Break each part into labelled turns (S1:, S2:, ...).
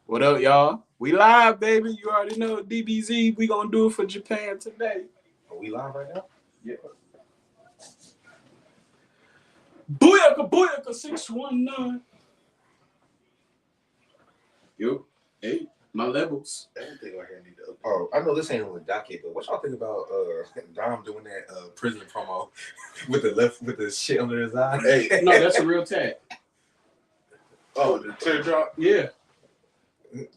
S1: What up, y'all? We live, baby. You already know DBZ. We gonna do it for Japan today.
S2: Are we live right now?
S1: Yeah. Booyaka, booyaka, 619. Yo, hey, my levels.
S2: Everything right here need to. Oh, I know this ain't on the docket, but what y'all think about Dom doing that prison promo with the shit under his eye?
S1: Hey, no, that's a real tag.
S3: Oh, the teardrop?
S1: Yeah.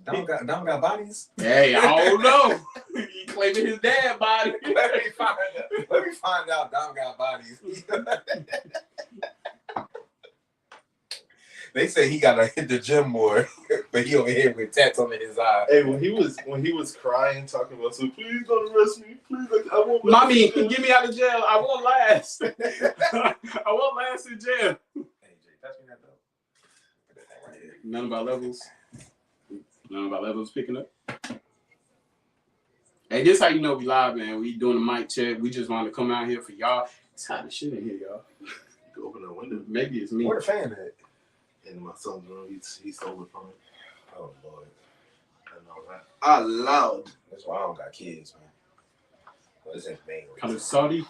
S2: Dom got bodies.
S1: Hey, I don't know. He claiming his dad body.
S2: Let me find out. Dom got bodies. They say he gotta hit the gym more, but he over here with tats under his eye.
S3: Hey, when he was crying, talking about, so please don't arrest me, please, I won't.
S1: Mommy, get me out of jail. I won't last. I won't last in jail.
S2: Hey, Jay, pass me that though. Right here.
S1: None of our levels. None of our levels picking up. Hey, this how you know we live, man. We doing a mic check. We just wanted to come out here for y'all. It's hot as shit in here, y'all.
S3: You open the window.
S1: Maybe it's me.
S2: Where the fan at?
S3: In my son's room, he's sober from it.
S2: Oh Lord,
S3: I know that. I loud.
S2: that's why I don't got kids, man. Well, this ain't main
S1: Kind
S2: reason.
S1: of salty.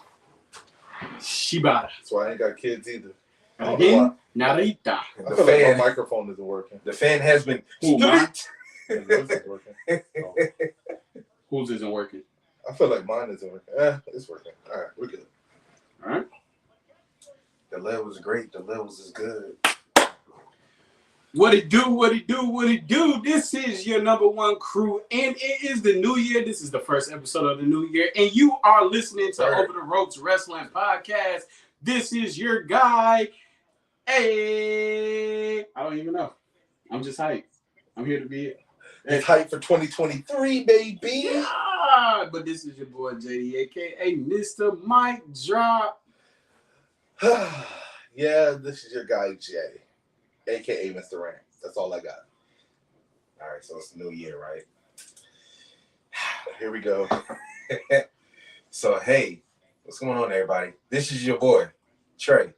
S1: Shibata.
S3: That's why I ain't got kids either.
S1: Again, Narita.
S3: I
S2: The
S3: feel like
S2: fan,
S3: my microphone isn't working.
S2: the fan has been.
S1: Who, mine?
S3: And yours is working. Oh.
S1: Whose isn't working?
S3: I feel like mine isn't working. It's working. All right, we're good.
S1: All right.
S2: The levels great. The levels is good.
S1: What it do, what it do, what it do. This is your number one crew, and it is the new year. This is the first episode of the new year, and you are listening to Over the Ropes Wrestling Podcast. This is your guy. Hey, I don't even know. I'm just hyped. I'm here to be it.
S3: It's hype for 2023, baby.
S1: Yeah, but this is your boy JD, aka Mr. Mike Drop.
S3: Yeah, this is your guy Jay, aka Mr. Rant. That's all I got.
S2: All right, so it's the new year, right?
S3: Here we go.
S2: So hey, what's going on, everybody? This is your boy Trey,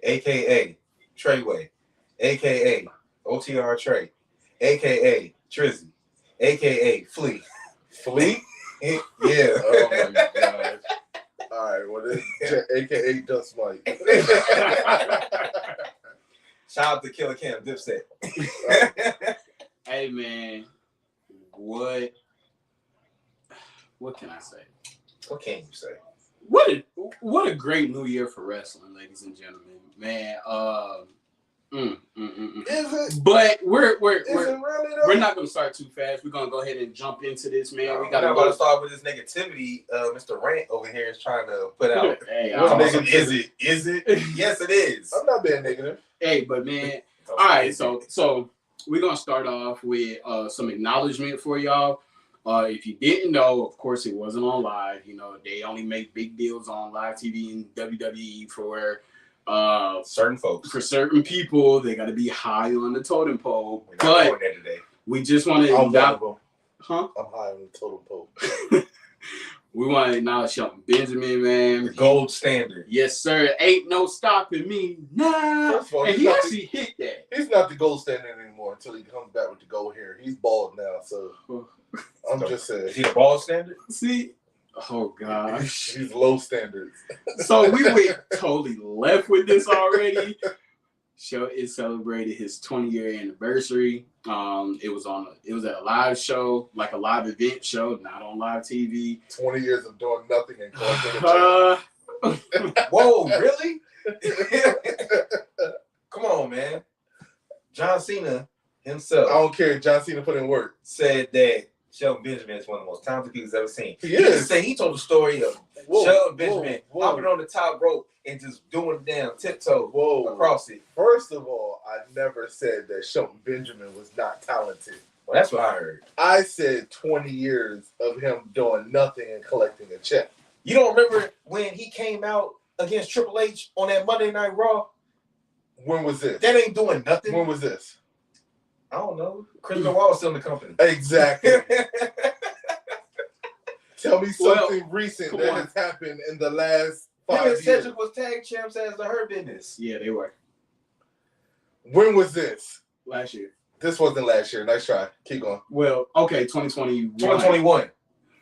S2: aka Treyway, aka OTR Trey, aka Trizzy, aka Flea.
S3: Flea?
S2: Yeah.
S3: Oh my gosh. All right, what is aka Dust Mike?
S2: Shout out to Killer Cam Dipset.
S1: Hey man, what can I say?
S2: What can you say?
S1: What a great new year for wrestling, ladies and gentlemen. Man,
S3: Is it?
S1: but we're
S3: Is it really though?
S1: we're not gonna start too fast. We're gonna go ahead and jump into this, man. We
S2: We're
S1: gotta
S2: not about to start with this negativity. Mr. Rant over here is trying to put out.
S1: Hey,
S3: What's
S1: I'm-
S3: negative?
S2: Is it? Is it? Yes, it is.
S3: I'm not being negative.
S1: hey, but man, all right. So we're gonna start off with some acknowledgement for y'all. If you didn't know, of course, it wasn't on live. You know, they only make big deals on live TV and WWE for
S2: certain folks.
S1: For certain people, they got to be high on the totem pole.
S2: We're not
S1: But
S2: going there today.
S1: we just want to
S3: I'm valuable.
S1: huh?
S3: I'm high on the totem pole.
S1: We want to acknowledge Shelton Benjamin, man.
S2: The gold standard.
S1: Yes, sir. Ain't no stopping me now.
S3: First of all,
S1: And
S3: he's
S1: he
S3: not
S1: actually hit that.
S3: He's not the gold standard anymore until he comes back with the gold hair. He's bald now, so I'm just saying.
S2: Is he the ball standard?
S1: See? Oh, gosh.
S3: He's low standards.
S1: So we went totally left with this already. Show it celebrated his 20-year anniversary. It was at a live show, like a live event show, not on live TV.
S3: 20 years of doing nothing and collecting a check.
S2: Whoa, really? Come on, man. John Cena himself
S3: I don't care. John Cena put in work.
S2: said that Shelton Benjamin is one of the most talented people he's ever seen.
S3: He is.
S2: He told the story of
S3: Whoa,
S2: Shelton Benjamin
S3: whoa.
S2: hopping on the top rope and just doing the damn tiptoe across it.
S3: First of all, I never said that Shelton Benjamin was not talented.
S2: Well, that's what I heard.
S3: I said 20 years of him doing nothing and collecting a check.
S2: You don't remember when he came out against Triple H on that Monday Night Raw?
S3: When was this?
S2: That ain't doing nothing.
S3: When was this?
S2: I don't know. Chris Benoit was still in the company.
S3: Exactly. Tell me something recent
S1: come
S3: that
S1: on.
S3: has happened in the last
S2: Him
S3: 5
S2: and
S3: years.
S2: Cedric was tag champs as the Hurt Business.
S1: Yeah, they were
S3: When was this?
S1: last year.
S3: This wasn't last year. Nice try. Keep going.
S1: Well, okay, 2021.
S2: 2021.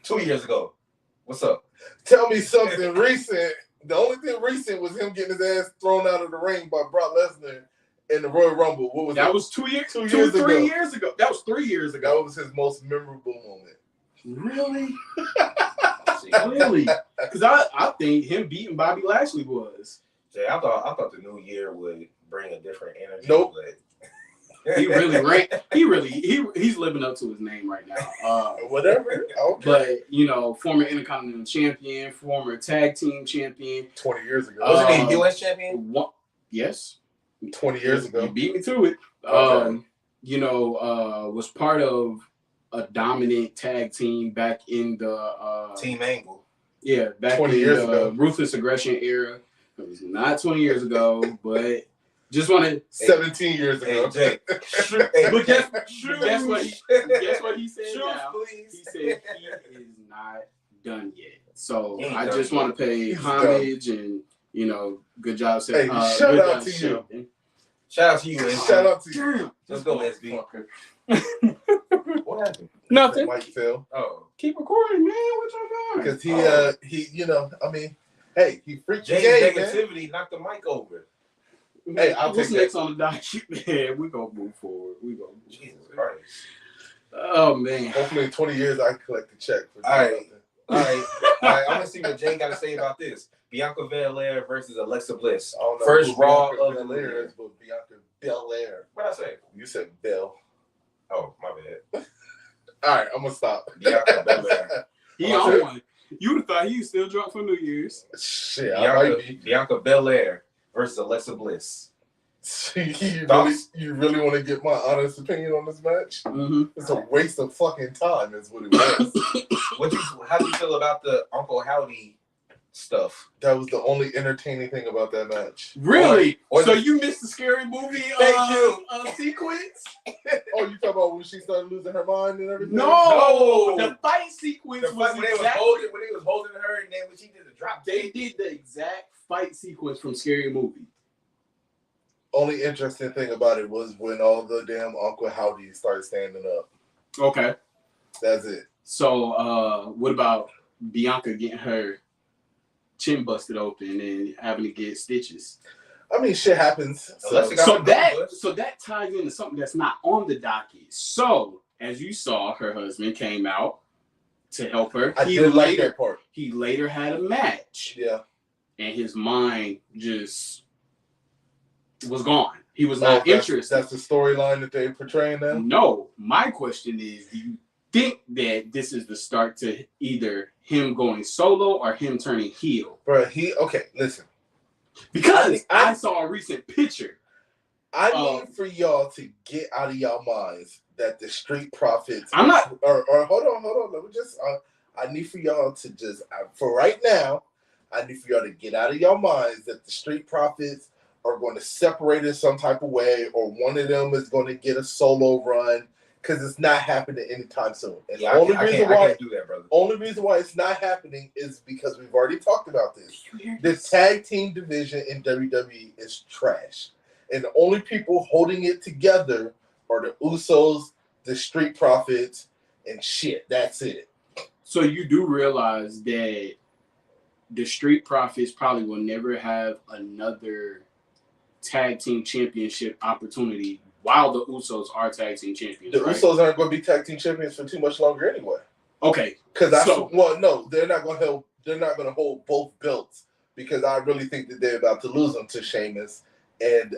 S2: 2 years ago. What's up?
S3: Tell me something recent. The only thing recent was him getting his ass thrown out of the ring by Brock Lesnar in the Royal Rumble. What was
S1: That was 2 years,
S3: 2
S1: 3 years ago. That was 3 years ago.
S3: That was his most memorable moment.
S1: Really? Really? Because I think him beating Bobby Lashley was.
S2: Jay, I thought the new year would bring a different energy.
S3: Nope.
S1: He really he's living up to his name right now.
S3: Whatever. Okay.
S1: But former Intercontinental Champion, former Tag Team Champion.
S3: 20 years ago.
S2: Wasn't he U.S. champion?
S1: Yes.
S3: 20 years ago.
S1: You beat me to it.
S3: Okay.
S1: Was part of a dominant tag team back in the
S2: Team Angle.
S1: Yeah, back
S3: 20
S1: in
S3: years
S1: the
S3: ago.
S1: Ruthless Aggression era. It was not 20 years ago, but just want to
S3: 17 years ago.
S2: Hey, Jay.
S1: But guess what he said
S2: Shoot,
S1: now?
S2: please.
S1: He said he is not done yet. So
S2: He ain't
S1: I
S2: done
S1: just
S2: yet.
S1: want to pay
S3: He's
S1: homage and good job.
S3: Hey,
S1: good
S3: shout out
S1: job
S3: to you.
S1: shouting.
S2: Shout out to you, SB.
S3: Shout out to you.
S2: Let's go, SB. What happened?
S1: Nothing.
S3: Mike Phil.
S2: Oh.
S1: Keep recording, man. What y'all doing?
S3: Because he he freaked the
S2: Jay's
S3: game, man.
S2: negativity knocked the mic over.
S3: Hey, I'll
S1: What's
S3: take
S1: next on the docket, man? We gonna move forward.
S2: Jesus Christ.
S1: Oh man.
S3: Hopefully in 20 years I can collect the check. For
S2: All right.
S3: nothing.
S2: All right. I'm gonna see what Jay got to say about this. Bianca Belair versus Alexa Bliss.
S3: I don't know
S2: First
S3: who
S2: Raw
S3: Bianca
S2: of the
S3: Belair
S2: year.
S3: is, but Bianca Belair.
S2: What'd I say?
S3: You said Bell.
S2: Oh, my bad.
S3: All right, I'm gonna stop.
S2: Bianca Belair.
S1: He on one. You would have thought he was still drunk for New Year's.
S3: Shit, I might be.
S2: Bianca Belair versus Alexa Bliss.
S3: You really want to get my honest opinion on this match?
S1: Mm-hmm.
S3: It's a waste of fucking time, is what it was.
S2: How do you feel about the Uncle Howdy stuff?
S3: That was the only entertaining thing about that match.
S1: Really?
S2: Or
S1: So you missed the scary movie
S2: Thank you.
S1: sequence?
S3: Oh, you talking about when she started losing her mind and everything?
S1: No, the fight sequence
S2: The fight
S1: was
S2: when they
S1: exactly.
S2: was holding her, and then when she did the drop,
S1: They did the exact fight sequence from Scary Movie.
S3: Only interesting thing about it was when all the damn Uncle Howdy started standing up.
S1: Okay.
S3: That's it.
S1: So, what about Bianca getting her chin busted open and having to get stitches?
S3: I mean, shit happens.
S2: Unless it got-
S1: So that ties into something that's not on the docket. So, as you saw, her husband came out to help her.
S3: I did like that part.
S1: He later had a match,
S3: Yeah.
S1: and his mind just was gone. He was not interested.
S3: That's the storyline that they're portraying now?
S1: No, my question is, do you think that this is the start to either him going solo or him turning heel?
S3: Bro, listen.
S1: Because I saw a recent picture.
S3: I need for y'all to get out of y'all minds that the Street Profits.
S1: I'm not.
S3: Or hold on. Let me just. I need for y'all to just. For right now, I need for y'all to get out of y'all minds that the Street Profits are going to separate in some type of way, or one of them is going to get a solo run, because it's not happening anytime soon. And
S2: Yeah,
S3: the only
S2: I
S3: reason
S2: can't do that, brother.
S3: Only reason why it's not happening is because we've already talked about this. The tag team division in WWE is trash. And the only people holding it together are the Usos, the Street Profits, and shit. That's it.
S1: So you do realize that the Street Profits probably will never have another tag team championship opportunity while the Usos are tag team champions.
S3: The
S1: right?
S3: Usos aren't going to be tag team champions for too much longer anyway.
S1: Okay.
S3: Because no, they're not going to hold. They're not going to hold both belts, because I really think that they're about to lose them to Sheamus and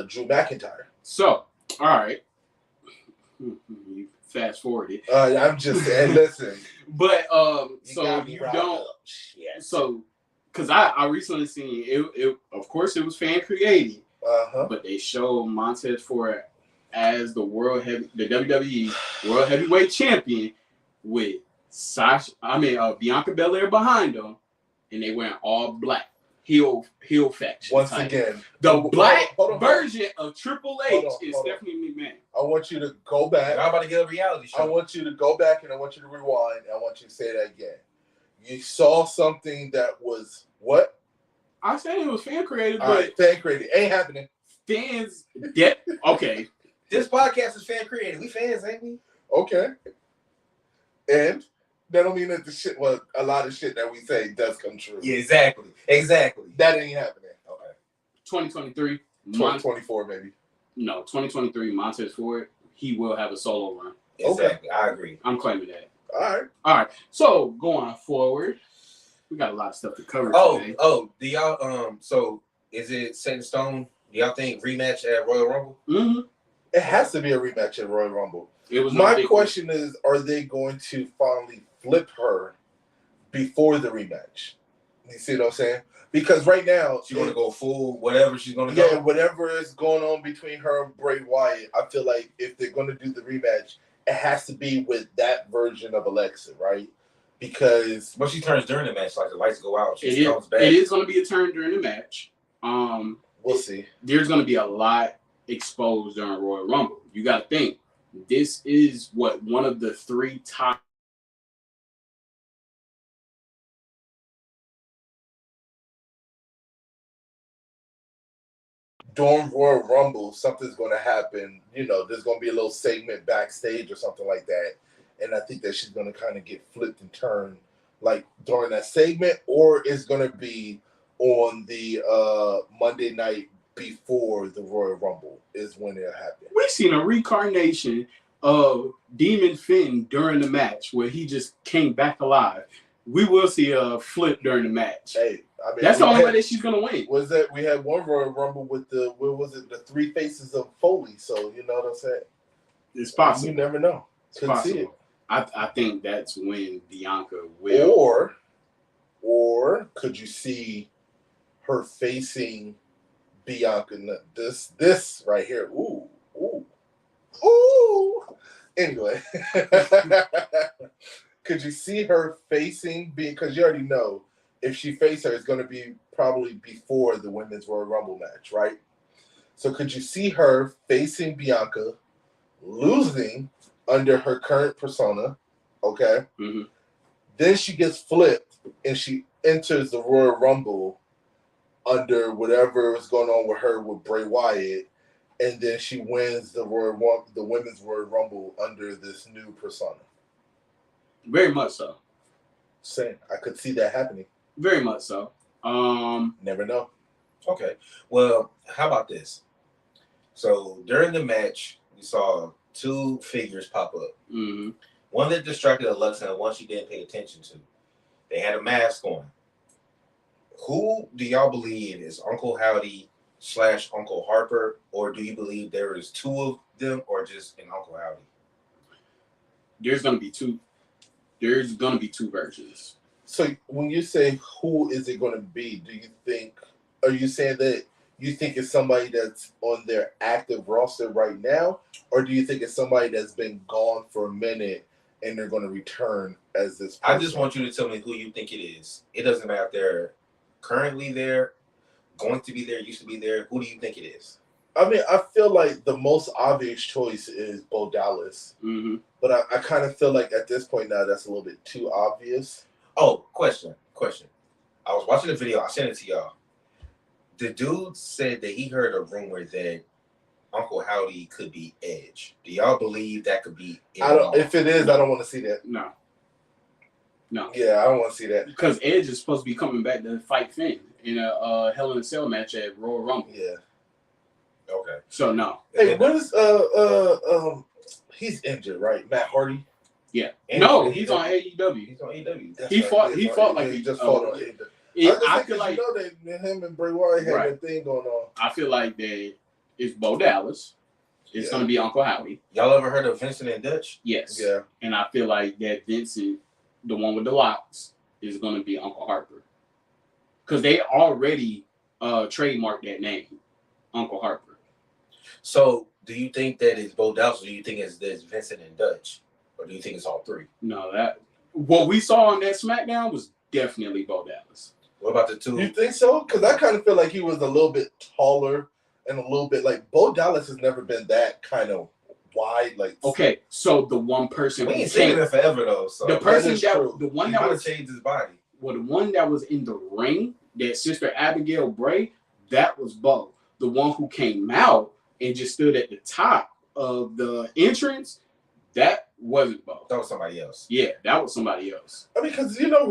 S3: Drew McIntyre.
S1: So, all right. You fast forwarded.
S3: I'm just saying, listen.
S1: But
S3: So
S1: because I recently seen it. Of course, it was fan created. But they showed Montez Ford as the WWE World Heavyweight Champion with Sasha. Bianca Belair behind them, and they went all black. Heel faction.
S3: Once again,
S1: the black
S3: hold on.
S1: version of Triple H is
S3: hold on.
S1: Stephanie McMahon.
S3: I want you to go back.
S2: I'm about to get a reality show.
S3: I want you to go back and I want you to rewind. And I want you to say that again. You saw something that was what?
S1: I said it was fan created,
S3: All
S1: but
S3: right, fan created. Ain't happening.
S1: fans. Okay.
S2: This podcast is fan created. We fans, ain't we?
S3: Okay. And that don't mean that a lot of shit that we say does come true.
S2: Yeah, exactly.
S3: That ain't happening. Okay.
S1: 2023.
S3: 2024, maybe.
S1: No, 2023, Montez Ford, he will have a solo run.
S2: Exactly. Okay. I agree.
S1: I'm claiming that.
S3: All
S1: right. So going forward, we got a lot of stuff to cover today.
S2: Do y'all so is it set in stone? Do y'all think rematch at Royal Rumble?
S1: Mm-hmm.
S3: It has to be a rematch at Royal Rumble.
S1: My
S3: question is, are they going to finally flip her before the rematch? You see what I'm saying? Because right now
S2: she's going to go full whatever she's going to go.
S3: Yeah, whatever is going on between her and Bray Wyatt, I feel like if they're going to do the rematch, it has to be with that version of Alexa, right? Because
S2: she turns during the match, like the lights go out, she comes back.
S1: It is going to be a turn during the match.
S3: We'll see.
S1: There's going to be a lot exposed during Royal Rumble. You got to think, this is one of the 3 top.
S3: During Royal Rumble, something's going to happen. You know, there's going to be a little segment backstage or something like that. And I think that she's going to kind of get flipped and turned like during that segment, or it's going to be on the Monday night before the Royal Rumble is when it'll happen.
S1: We've seen a reincarnation of Demon Finn during the match where he just came back alive. We will see a flip during the match.
S3: Hey, I mean,
S1: that's the only way that she's gonna win.
S3: Was that we had one Royal Rumble with the the 3 faces of Foley? So you know what I'm saying?
S1: It's possible.
S3: You never know. Couldn't see it.
S1: I think that's when Bianca will.
S3: Or could you see her facing Bianca? This right here. Ooh. Anyway. Could you see her facing, because you already know if she faces her, it's going to be probably before the Women's Royal Rumble match, right? So could you see her facing Bianca, losing under her current persona, okay?
S1: Mm-hmm.
S3: Then she gets flipped and she enters the Royal Rumble under whatever is going on with her with Bray Wyatt, and then she wins the Women's Royal Rumble under this new persona.
S1: Very much so.
S3: Same. I could see that happening.
S1: Very much so.
S3: Never know.
S2: Okay. Well, how about this? So during the match, we saw 2 figures pop up.
S1: Mm-hmm.
S2: One that distracted Alexa and one she didn't pay attention to. They had a mask on. Who do y'all believe is Uncle Howdy / Uncle Harper, or do you believe there is 2 of them, or just an Uncle Howdy?
S1: There's gonna be 2. There's gonna be 2 versions.
S3: So when you say who is it going to be, are you saying that you think it's somebody that's on their active roster right now, or do you think it's somebody that's been gone for a minute and they're going to return as this person?
S2: I just want you to tell me who you think it is. It doesn't matter if they're currently there, going to be there, used to be there. Who do you think it is?
S3: I mean, I feel like the most obvious choice is Bo Dallas.
S1: Mm-hmm.
S3: But I kind of feel like at this point now that's a little bit too obvious.
S2: Oh, question. I was watching the video. I sent it to y'all. The dude said that he heard a rumor that Uncle Howdy could be Edge. Do y'all believe that could be?
S3: If it is, I don't want to see that.
S1: No.
S3: Yeah, I don't want to see that
S1: because Edge is supposed to be coming back to fight Finn in a Hell in a Cell match at Royal Rumble.
S3: Yeah.
S2: Okay.
S1: So no.
S3: Hey, what is he's injured, right? Matt Hardy.
S1: Yeah. No, he's on AEW.
S2: He's on AEW.
S3: That's
S1: He
S3: right.
S1: fought like
S3: he just fought on AEW. I feel like that him and Bray Wyatt had a thing going on.
S1: I feel like that it's Bo Dallas. It's going to be Uncle Howdy.
S2: Y'all ever heard of Vincent and Dutch?
S1: Yes.
S3: Yeah.
S1: And I feel like that Vincent, the one with the locks, is going to be Uncle Harper. Because they already trademarked that name, Uncle Harper.
S2: So do you think that it's Bo Dallas, or do you think it's Vincent and Dutch? Or do you think it's all 3?
S1: No, what we saw on that SmackDown was definitely Bo Dallas.
S2: What about the 2?
S3: You think so? Because I kind of feel like he was a little bit taller and a little bit like Bo Dallas has never been that kind of wide. Like
S1: okay, so the one person
S2: we ain't seen it forever though. So
S1: the person
S2: that
S1: was
S2: changed his body.
S1: Well, the one that was in the ring, that Sister Abigail Bray, that was Bo. The one who came out and just stood at the top of the entrance, that wasn't Bo.
S2: That was somebody else.
S1: Yeah, that was somebody else.
S3: I mean, because you know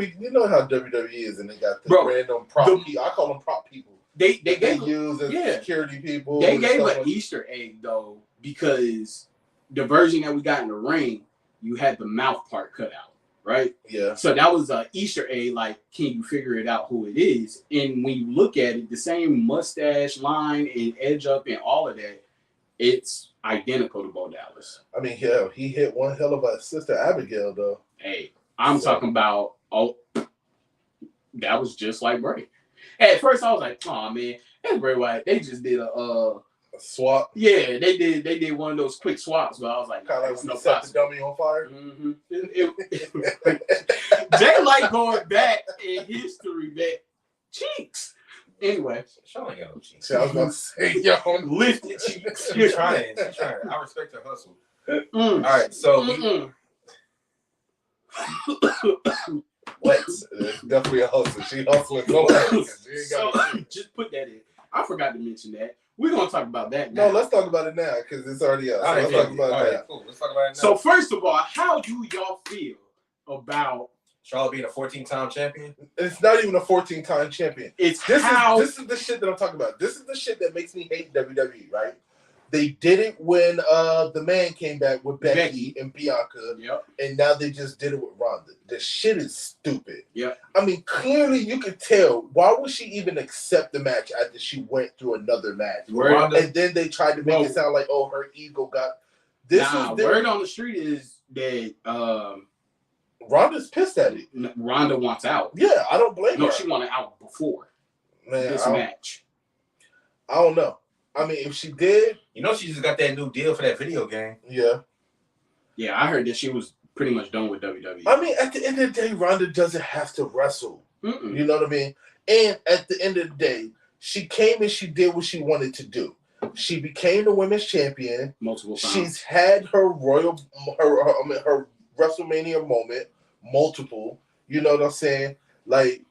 S3: how WWE is, and they got the random prop people. I call them prop people.
S1: They
S3: use as security people.
S1: They gave an Easter egg though, because the version that we got in the ring, you had the mouth part cut out, right?
S3: Yeah.
S1: So that was an Easter egg. Like, can you figure it out who it is? And when you look at it, the same mustache line and edge up and all of that, it's identical to Bo Dallas.
S3: I mean, yeah, he hit one hell of a Sister Abigail though.
S1: Hey, I'm talking about. Oh, that was just like Bray. At first, I was like, "Oh man, that's Bray Wyatt." They just did a
S3: swap.
S1: Yeah, they did one of those quick swaps. But I was like,
S3: kind of like when you set the dummy on fire.
S1: Mm-hmm. They like going back in history, man. Cheeks. Anyway,
S2: Sean ain't got no cheeks.
S3: I was going to say, yo,
S1: lifted cheeks.
S2: She's trying. I respect her hustle. All right, so
S3: what? It's definitely a hustle. She hustling so hard.
S1: So, just put that in. I forgot to mention that. We're gonna talk about that now.
S3: No, let's talk about it now because it's already up. So let's talk about it now.
S2: Cool. Let's talk about it now.
S1: So first of all, how do y'all feel about
S2: Charlotte being a 14-time champion?
S3: It's not even a 14-time champion.
S1: This
S3: is the shit that I'm talking about. This is the shit that makes me hate WWE, right? They did it when the man came back with Becky and Bianca, and now they just did it with Ronda. The shit is stupid.
S1: Yeah,
S3: I mean, clearly you could tell. Why would she even accept the match after she went through another match? And then they tried to make it sound like, oh, her ego got.
S1: Word on the street is that
S3: Ronda's pissed at it.
S1: Ronda wants out.
S3: Yeah, I don't blame her.
S1: No, she wanted out before this match.
S3: I don't know. I mean, if she did...
S2: You know she just got that new deal for that video game.
S3: Yeah.
S1: Yeah, I heard that she was pretty much done with WWE.
S3: I mean, at the end of the day, Ronda doesn't have to wrestle.
S1: Mm-mm.
S3: You know what I mean? And at the end of the day, she came and she did what she wanted to do. She became the women's champion.
S1: Multiple times.
S3: She's had her her WrestleMania moment, multiple. You know what I'm saying? Like,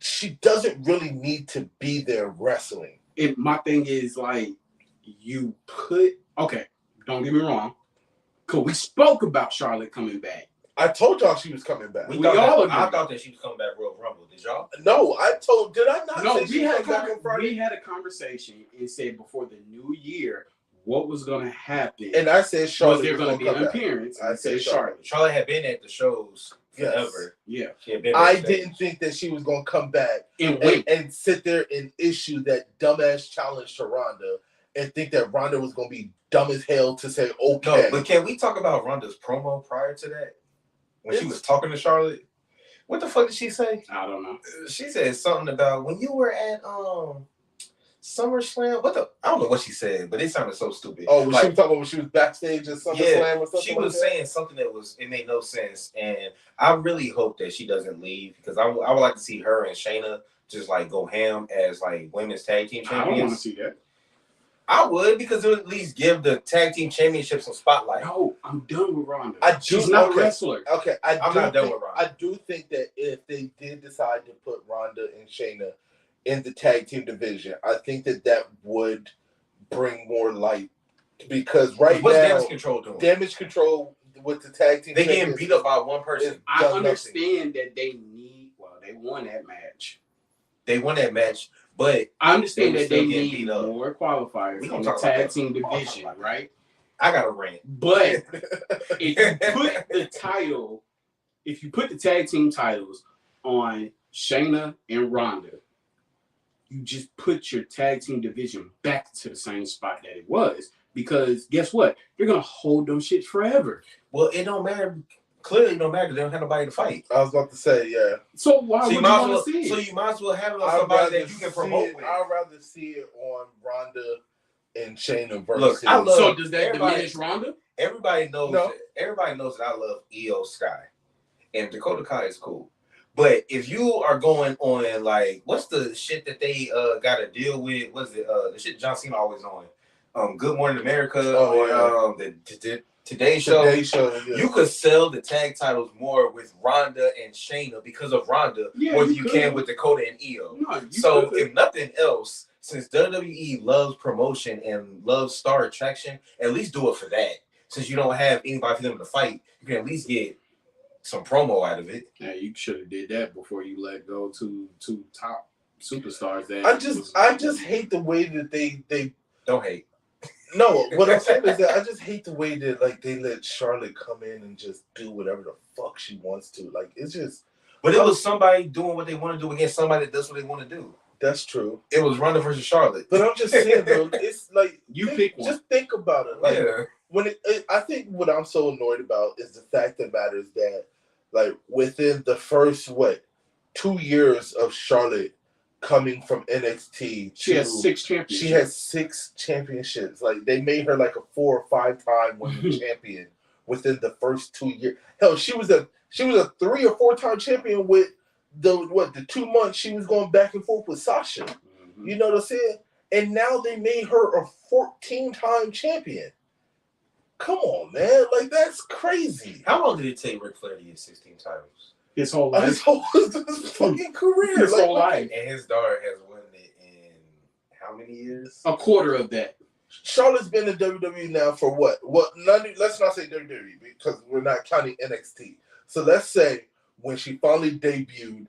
S3: she doesn't really need to be there wrestling.
S1: My thing is, like, okay, don't get me wrong, because we spoke about Charlotte coming back.
S3: I told y'all she was coming back.
S2: I thought that she was coming back Royal Rumble. Did y'all?
S3: No, did I not
S1: no,
S3: say she was back on Friday?
S1: We had a conversation and said before the new year what was going to happen.
S3: And I said Charlotte
S1: was there going to be an appearance.
S3: I said Charlotte.
S2: Charlotte had been at the shows forever.
S1: Yes.
S2: Yeah.
S3: I didn't think that she was going to come back and sit there and issue that dumbass challenge to Ronda and think that Ronda was going to be dumb as hell to say, okay.
S2: No, but can we talk about Ronda's promo prior to that? When she was talking to Charlotte? What the fuck did she say?
S1: I don't know.
S2: She said something about when you were at SummerSlam. I don't know what she said, but it sounded so stupid.
S3: Oh, she was talking about when she was backstage at SummerSlam or something?
S2: She was saying something it made no sense. And I really hope that she doesn't leave because I would like to see her and Shayna just like go ham as like women's tag team champions.
S1: I don't want to see that.
S2: I would, because it would at least give the tag team championship some spotlight.
S1: No, I'm done with Ronda.
S3: She's
S1: not a wrestler.
S3: Okay,
S2: I'm not done with Ronda.
S3: I do think that if they did decide to put Ronda and Shayna in the tag team division, I think that would bring more light. Because what's now,
S2: Damage Control doing?
S3: Damage Control with the tag team.
S2: They getting beat up by one person.
S1: I understand that they won that match.
S2: They won that match. But
S1: I understand that they need more qualifiers in the tag team division, right?
S2: I got a rant.
S1: But if you put the tag team titles on Shayna and Ronda, you just put your tag team division back to the same spot that it was. Because guess what? You're gonna hold them shit forever.
S2: Well, it don't matter. Clearly, no matter. They don't have nobody to fight.
S3: I was about to say, yeah.
S1: So why would you want to see it?
S2: So you might as well have it on somebody that you can promote with.
S3: I'd rather see it on Ronda and Shayna versus.
S2: Look,
S1: so does that diminish Ronda?
S2: Everybody knows. Everybody knows that I love Io Sky, and Dakota Kai is cool. But if you are going on like, what's the shit that they got to deal with? What's it? The shit John Cena always on. Good Morning America the Today Show.
S3: Yeah.
S2: You could sell the tag titles more with Ronda and Shayna because of Ronda more than you can with Dakota and Io.
S1: No,
S2: so if nothing else, since WWE loves promotion and loves star attraction, at least do it for that. Since you don't have anybody for them to fight, you can at least get some promo out of it.
S1: Yeah, you should have did that before you let go to two top superstars. That
S3: I just hate the way that they
S2: don't hate.
S3: No, what I'm saying is that I just hate the way that like they let Charlotte come in and just do whatever the fuck she wants to. Like it's just.
S2: But it was somebody doing what they want to do against somebody that does what they want to do.
S3: That's true.
S2: It was Ronda versus Charlotte.
S3: But I'm just saying, though, it's like
S1: pick one.
S3: Just think about it. Like when I think what I'm so annoyed about is the fact that matters that like within the first 2 years of Charlotte coming from NXT,
S1: she has 6 championships.
S3: She has 6 championships. Like they made her like a 4 or 5 time women's champion within the first 2 years. Hell, she was a 3 or 4 time champion with the 2 months she was going back and forth with Sasha. Mm-hmm. You know what I'm saying? And now they made her a 14-time champion. Come on, man. Like, that's crazy.
S2: How long did it take Ric Flair to get 16 titles?
S1: His whole life.
S3: His fucking career.
S1: His whole life.
S2: And his daughter has won it in how many years?
S1: A quarter of that.
S3: Charlotte's been in WWE now for what? Let's not say WWE because we're not counting NXT. So let's say when she finally debuted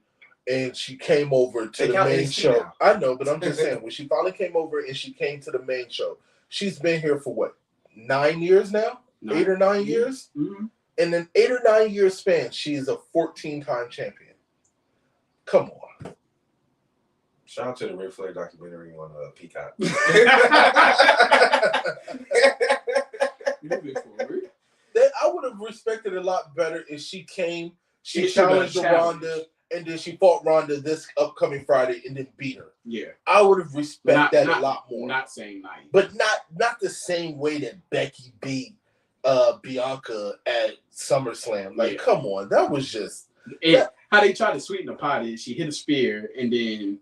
S3: and she came over to the main show. Now. I know, but I'm just saying, when she finally came over and she came to the main show, she's been here for what? 9 years now? 8 or 9 years?
S1: Mm-hmm.
S3: In an 8 or 9 year span, she's a 14-time champion. Come on.
S2: Shout out to the Ric Flair documentary on Peacock.
S1: Moving forward.
S3: I would have respected a lot better if she came, she challenged Ronda, and then she fought Ronda this upcoming Friday and then beat her.
S1: Yeah.
S3: I would have respected that a lot more.
S1: Not saying nice.
S3: But not the same way that Becky beat Bianca at SummerSlam. Like, come on. That was just...
S1: How they tried to sweeten the pot is she hit a spear and then...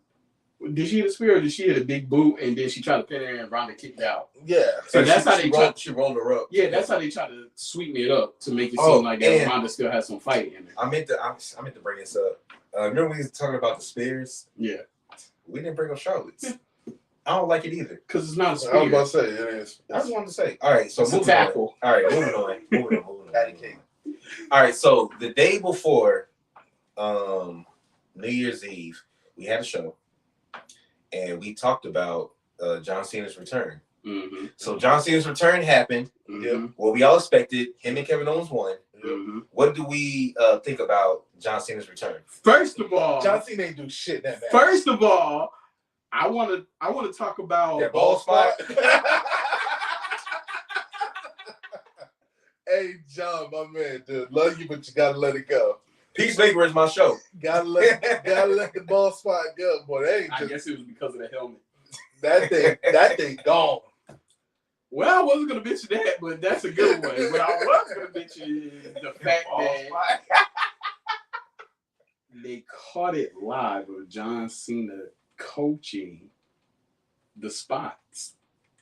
S1: Did she hit a spear or did she hit a big boot and then she tried to pin her and Ronda kicked out?
S3: Yeah.
S1: So that's how
S2: she rolled her up.
S1: Yeah, that's how they try to sweeten it up to make it seem like that Ronda still has some fight in her.
S2: I meant to bring this up. Remember we was talking about the spears?
S1: Yeah.
S2: We didn't bring up Charlotte's. I don't like it either.
S1: Because it's not a spear.
S3: I was about to say, it is.
S2: I just wanted to say. All right, so
S1: it's a tackle.
S2: All right, moving on. Patty King. All right, so the day before New Year's Eve, we had a show. And we talked about John Cena's return.
S1: Mm-hmm.
S2: So John Cena's return happened.
S1: Mm-hmm.
S2: What we all expected. Him and Kevin Owens won.
S1: Mm-hmm.
S2: What do we think about John Cena's return?
S1: First of all,
S3: John Cena ain't do shit that match.
S1: First of all, I want to talk about
S2: that ball spot.
S3: Hey, John, my man, dude, love you, but you gotta let it go.
S2: Peacemaker is my show.
S3: Gotta let the ball spot go, boy.
S1: I guess it was because of the helmet.
S3: That thing gone.
S1: Well, I wasn't gonna mention that, but that's a good one. What I was gonna mention is the fact that they caught it live of John Cena coaching the spots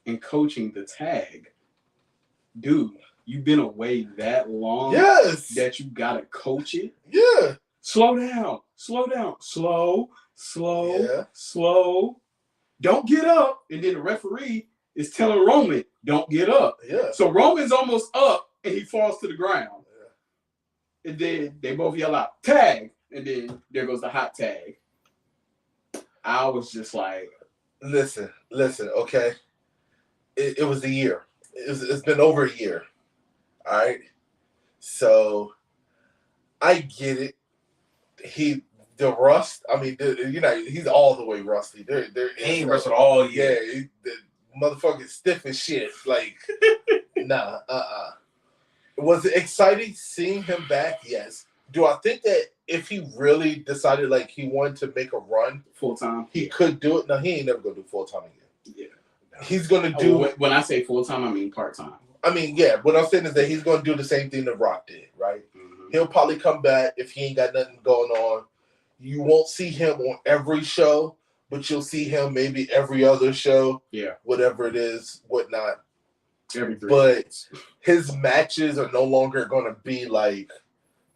S1: and coaching the tag. Dude, you've been away that long that you gotta coach it.
S3: Yeah.
S1: Slow down. Slow. Don't get up. And then the referee is telling Roman, don't get up.
S3: Yeah.
S1: So Roman's almost up and he falls to the ground. Yeah. And then they both yell out, tag. And then there goes the hot tag. I was just like,
S3: listen, okay. It was a year. It's been over a year. All right. So I get it. The rust. I mean, he's all the way rusty.
S2: He ain't wrestled all year.
S3: Yeah, the motherfucking stiff as shit. Like, nah. Was it exciting seeing him back? Yes. Do I think that if he really decided like he wanted to make a run
S1: full time,
S3: he could do it? No, he ain't never gonna do full time again.
S1: Yeah.
S3: He's gonna do.
S1: When I say full time, I mean part time.
S3: I mean, yeah. What I'm saying is that he's gonna do the same thing that Rock did, right? Mm-hmm. He'll probably come back if he ain't got nothing going on. You won't see him on every show, but you'll see him maybe every other show.
S1: Yeah.
S3: Whatever it is, whatnot.
S1: Every 3
S3: but
S1: days.
S3: His matches are no longer going to be like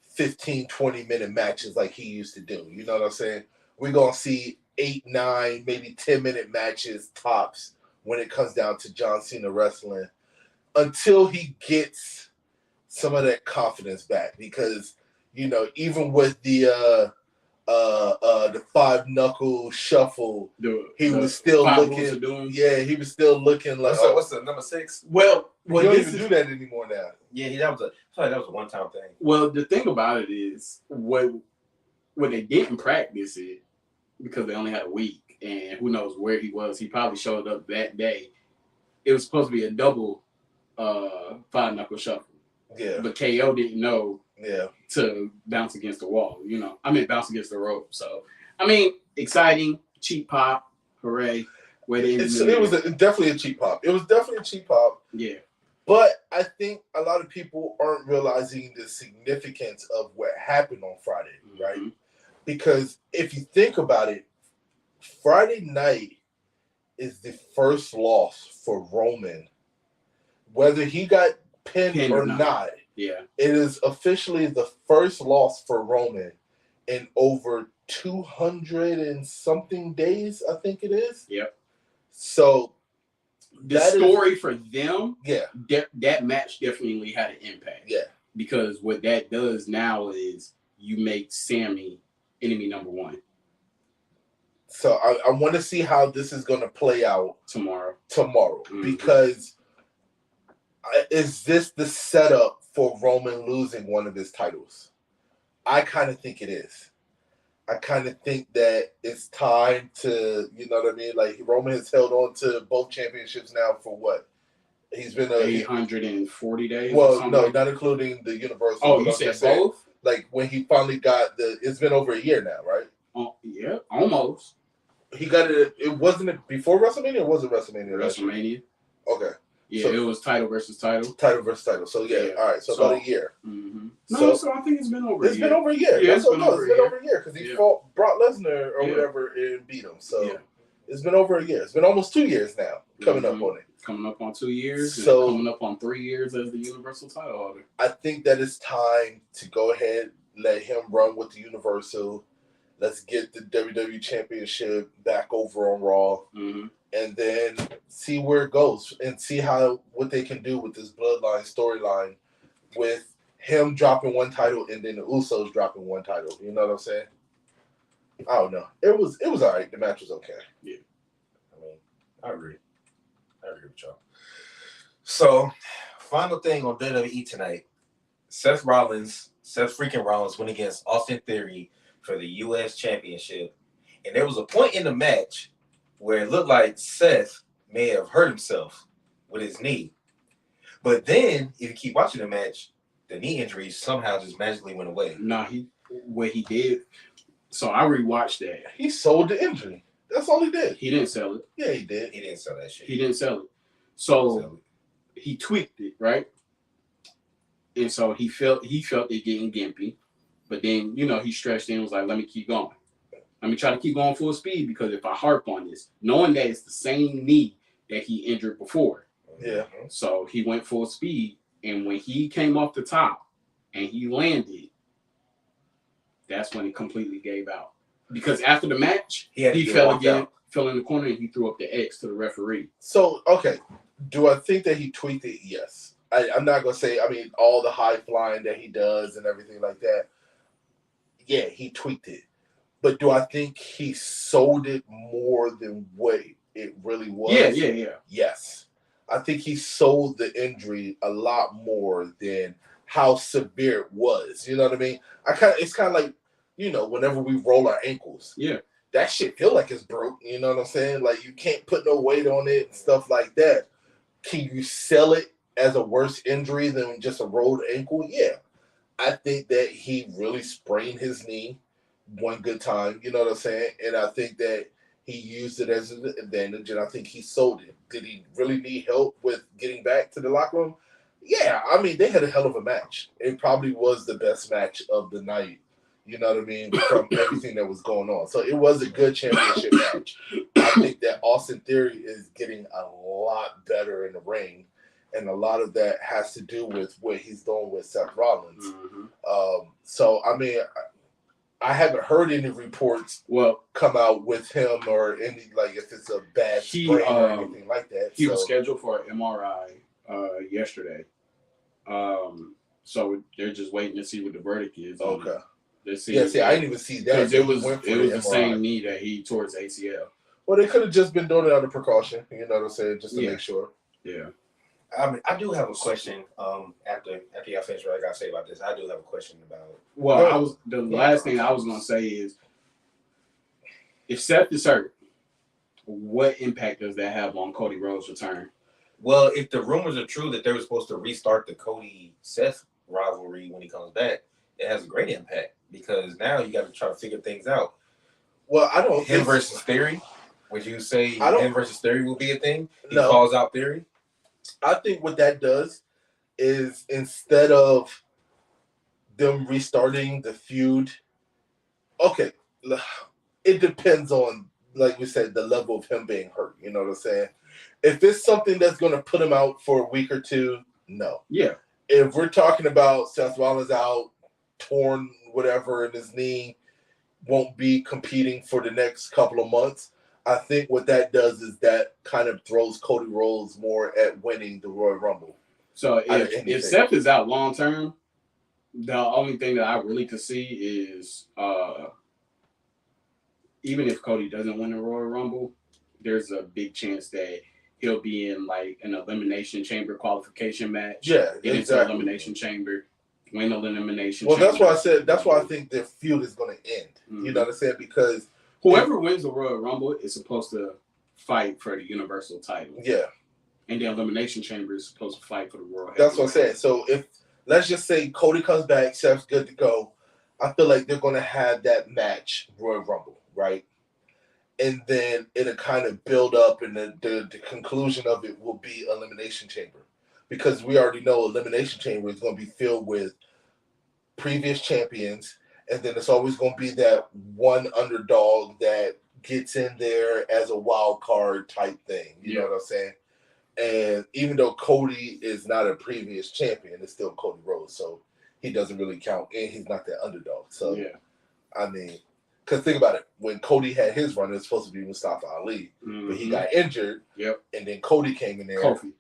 S3: 15, 20-minute matches like he used to do. You know what I'm saying? We're going to see 8, 9, maybe 10-minute matches tops when it comes down to John Cena wrestling until he gets some of that confidence back. Because, even with the 5-knuckle shuffle, he was still looking. Yeah, he was still looking like.
S2: What's the number 6?
S3: Well, he don't even do that anymore now.
S2: Yeah, I feel like that was a one-time thing.
S1: Well, the thing about it is what they didn't practice it because they only had a week, and who knows where he was. He probably showed up that day. It was supposed to be a double 5-knuckle shuffle.
S3: Yeah.
S1: But KO didn't know.
S3: Yeah.
S1: To bounce against the wall, bounce against the rope. So, exciting, cheap pop, hooray.
S3: It was definitely a cheap pop. It was definitely a cheap pop.
S1: Yeah.
S3: But I think a lot of people aren't realizing the significance of what happened on Friday, right? Mm-hmm. Because if you think about it, Friday night is the first loss for Roman. Whether he got pinned or not.
S1: Yeah.
S3: It is officially the first loss for Roman in over 200 and something days, I think it is.
S1: Yep.
S3: So
S1: the story for them,
S3: yeah,
S1: that match definitely had an impact.
S3: Yeah.
S1: Because what that does now is you make Sammy enemy number 1.
S3: So I want to see how this is going to play out
S1: tomorrow.
S3: Mm-hmm. Because is this the setup for Roman losing one of his titles? I kind of think it is. I kind of think that it's time to, like Roman has held on to both championships now for what? He's been
S1: 840 days.
S3: Well, no, not including the Universal.
S1: Oh, you said both?
S3: Like when he finally got it's been over a year now, right?
S1: Yeah, almost.
S3: He got it. It wasn't before WrestleMania, or was it WrestleMania?
S1: WrestleMania.
S3: Okay.
S1: Yeah, so, it was title versus title.
S3: Title versus title. So yeah. All right. So about a year.
S1: Mm-hmm. So I think it's been over.
S3: It's been over a year.
S1: Yeah, it's been over
S3: a year because he fought Brock Lesnar or whatever and beat him. So it's been over a year. It's been almost 2 years now. Coming up on it.
S1: Coming up on 2 years. So coming up on 3 years as the Universal title holder.
S3: I think that it's time to go ahead, let him run with the Universal. Let's get the WWE Championship back over on Raw.
S1: Mm-hmm.
S3: And then see where it goes and see what they can do with this bloodline storyline with him dropping one title and then the Usos dropping one title. You know what I'm saying? I don't know. It was all right. The match was okay.
S1: Yeah.
S2: I agree with y'all. So, final thing on WWE tonight. Seth freaking Rollins went against Austin Theory for the U.S. Championship. And there was a point in the match where it looked like Seth may have hurt himself with his knee. But then, if you keep watching the match, the knee injury somehow just magically went away.
S1: Nah, what he did. So I rewatched that.
S3: He sold the injury. That's all he did.
S1: He didn't sell it.
S3: Yeah, he did.
S2: He didn't sell that shit.
S1: He didn't sell it. So he tweaked it, right? And so he felt it getting gimpy. But then, he stretched in and was like, let me keep going. Let me try to keep going full speed because if I harp on this, knowing that it's the same knee that he injured before.
S3: Yeah.
S1: So he went full speed. And when he came off the top and he landed, that's when he completely gave out. Because after the match, he fell again, fell in the corner, and he threw up the X to the referee.
S3: So, okay. Do I think that he tweaked it? Yes. I'm not going to say, all the high flying that he does and everything like that. Yeah, he tweaked it. But do I think he sold it more than what it really was?
S1: Yeah.
S3: Yes. I think he sold the injury a lot more than how severe it was. You know what I mean? It's kind of like, whenever we roll our ankles.
S1: Yeah.
S3: That shit feel like it's broke. You know what I'm saying? Like you can't put no weight on it and stuff like that. Can you sell it as a worse injury than just a rolled ankle? Yeah. I think that he really sprained his knee one good time. You know what I'm saying? And I think that he used it as an advantage, and I think he sold it. Did he really need help with getting back to the locker room? Yeah, they had a hell of a match. It probably was the best match of the night, you know what I mean, from everything that was going on. So it was a good championship match. I think that Austin Theory is getting a lot better in the ring, and a lot of that has to do with what he's doing with Seth Rollins.
S1: Mm-hmm.
S3: I haven't heard any reports come out with him or any like if it's a bad sprain or anything like that.
S1: He was scheduled for an MRI yesterday. So they're just waiting to see what the verdict is.
S3: Okay.
S1: See,
S3: I didn't even see that.
S1: Because it was the same knee that he tore his ACL.
S3: Well, they could have just been doing it out of precaution. You know what I'm saying? Just to make sure.
S1: Yeah.
S2: I do have a question. After y'all finish what I gotta say about this, I do have a question about.
S1: Well, last thing I was gonna say is, if Seth is hurt, what impact does that have on Cody Rhodes' return?
S2: Well, if the rumors are true that they were supposed to restart the Cody Seth rivalry when he comes back, it has a great impact because now you got to try to figure things out.
S3: Well, I don't.
S2: Him versus Theory. Would you say him versus Theory will be a thing? He calls out Theory.
S3: I think what that does is instead of them restarting the feud, okay, it depends on, like we said, the level of him being hurt. You know what I'm saying? If it's something that's going to put him out for a week or two, no.
S1: Yeah.
S3: If we're talking about Seth Rollins out, torn whatever in his knee, won't be competing for the next couple of months, I think what that does is that kind of throws Cody Rhodes more at winning the Royal Rumble.
S1: So if Seth is out long term, the only thing that I really could see is even if Cody doesn't win the Royal Rumble, there's a big chance that he'll be in like an elimination chamber qualification match.
S3: Yeah,
S1: It's an elimination chamber. Win elimination.
S3: Well, that's why I said. That's why I think their feud is going to end. Mm-hmm. You know what I'm saying? Because
S1: whoever wins the Royal Rumble is supposed to fight for the Universal title.
S3: Yeah.
S1: And the elimination chamber is supposed to fight for the Royal.
S3: That's what I'm saying. So if let's just say Cody comes back, Seth's good to go, I feel like they're going to have that match Royal Rumble, right? And then it'll kind of build up, and the conclusion of it will be Elimination Chamber. Because we already know Elimination Chamber is going to be filled with previous champions, and then it's always going to be that one underdog that gets in there as a wild card type thing. You know what I'm saying? And even though Cody is not a previous champion, it's still Cody Rhodes, so he doesn't really count, and he's not that underdog. So, I mean, because think about it, when Cody had his run, it was supposed to be Mustafa Ali, but he got injured, and then Cody came in there. Kofi.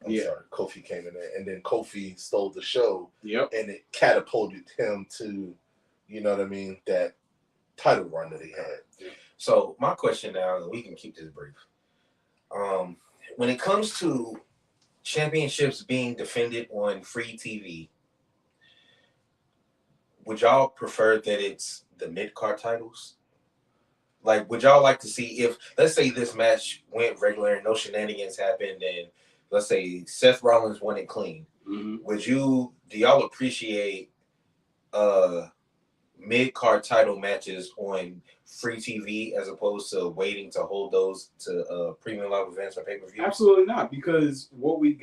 S3: I'm sorry. Kofi came in there, and then Kofi stole the show, and it catapulted him to, you know what I mean, that title run that he had.
S2: So my question now, and we can keep this brief. When it comes to championships being defended on free TV, would y'all prefer that it's the mid-card titles? Like, would y'all like to see if, let's say this match went regular and no shenanigans happened, and let's say Seth Rollins won it clean. Mm-hmm. Do y'all appreciate mid-card title matches on free TV as opposed to waiting to hold those to premium live events or pay-per-view?
S1: Absolutely not, because what we've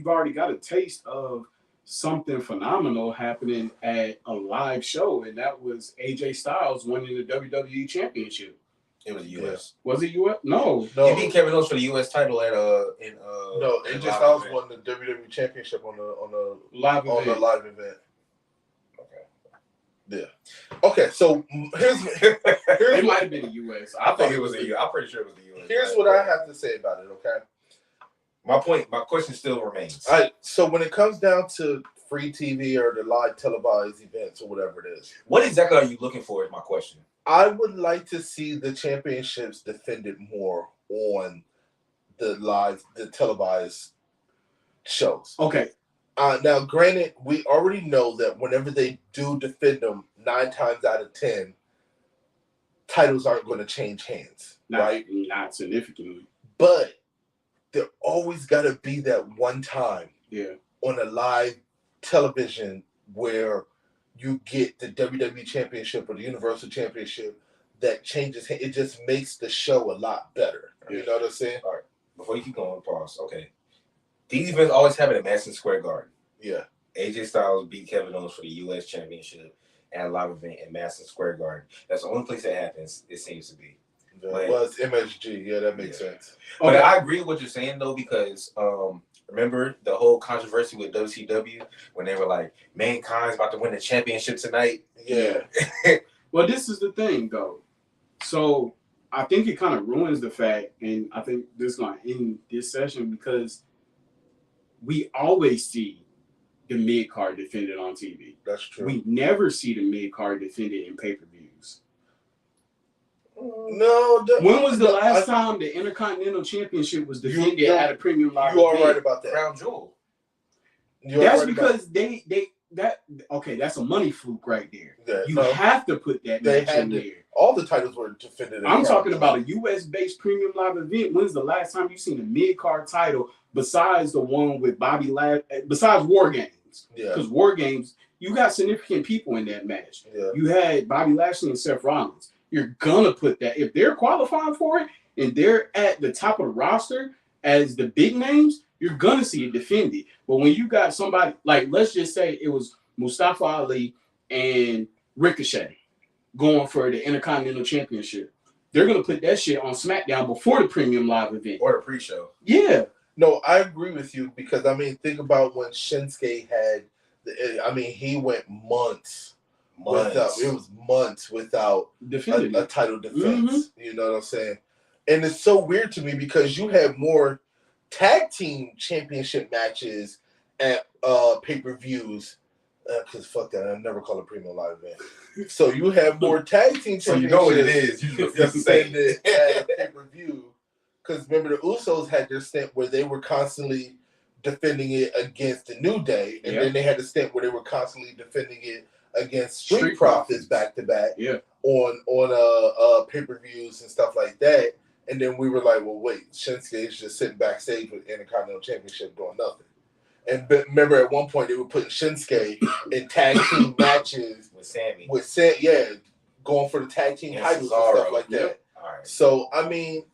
S1: already got a taste of something phenomenal happening at a live show, and that was AJ Styles winning the WWE Championship.
S2: It was US.
S1: Was it US? No.
S2: He beat Kevin Owens for the US title at
S3: No, AJ Styles won the WWE Championship on the live event. Okay. Yeah. Okay, so here's
S1: it might have been the US.
S2: I think it was the US. I'm pretty sure it was the US.
S3: Here's what I have to say about it, okay?
S2: My question still remains.
S3: All right, so when it comes down to free TV or the live televised events or whatever it is,
S2: what exactly are you looking for is my question.
S3: I would like to see the championships defended more on the televised shows.
S1: Okay.
S3: Now, granted, we already know that whenever they do defend them, 9 times out of 10, titles aren't going to change hands, right?
S1: Not significantly.
S3: But there always got to be that one time on a live television where you get the WWE Championship or the Universal Championship that changes. It just makes the show a lot better. You know what I'm saying?
S2: All right. Before you keep going, pause. Okay. These events always happen at Madison Square Garden.
S3: Yeah.
S2: AJ Styles beat Kevin Owens for the U.S. Championship at a live event at Madison Square Garden. That's the only place that happens, it seems to be.
S3: Well, it's MSG. Yeah, that makes sense.
S2: But I agree with what you're saying, though, because Remember the whole controversy with WCW when they were like, Mankind's about to win the championship tonight?
S3: Yeah.
S1: Well, this is the thing, though. So I think it kind of ruins the fact, and I think this is going to end this session because we always see the mid card defended on TV.
S3: That's true.
S1: We never see the mid card defended in pay-per-views.
S3: No.
S1: When was the last time the Intercontinental Championship was defended at a premium live
S3: You are
S1: event?
S3: right about that.
S2: Crown Jewel.
S1: That's because that's a money fluke right there.
S3: Yeah,
S1: you have to put that match in there.
S3: All the titles were defended.
S1: I'm talking about a US-based premium live event. When's the last time you seen a mid-card title besides the one with besides War Games?
S3: Yeah.
S1: Because War Games, you got significant people in that match.
S3: Yeah.
S1: You had Bobby Lashley and Seth Rollins. You're gonna put that if they're qualifying for it and they're at the top of the roster as the big names, you're gonna see it defended. But when you got somebody like, let's just say it was Mustafa Ali and Ricochet going for the Intercontinental Championship, they're gonna put that shit on SmackDown before the premium live event
S2: Or the pre-show.
S1: Yeah.
S3: No, I agree with you because I mean, think about when Shinsuke had. He went months. It was months without a title defense.
S1: Mm-hmm.
S3: You know what I'm saying? And it's so weird to me because you have more tag team championship matches at pay-per-views. Because fuck that, I never call it premium live event. So you have more tag team championships.
S2: So you know what it is. You just say
S3: it at pay-per-view. Because remember, the Usos had their stint where they were constantly defending it against the New Day, and then they had a stint where they were constantly defending it against Street Profits back to back on pay-per-views and stuff like that. And then we were like, well, wait, Shinsuke is just sitting backstage with Intercontinental Championship doing nothing. And remember, at one point they were putting Shinsuke in tag team matches
S2: with Sammy,
S3: going for the tag team titles and stuff like that.
S2: All right.
S3: So I mean,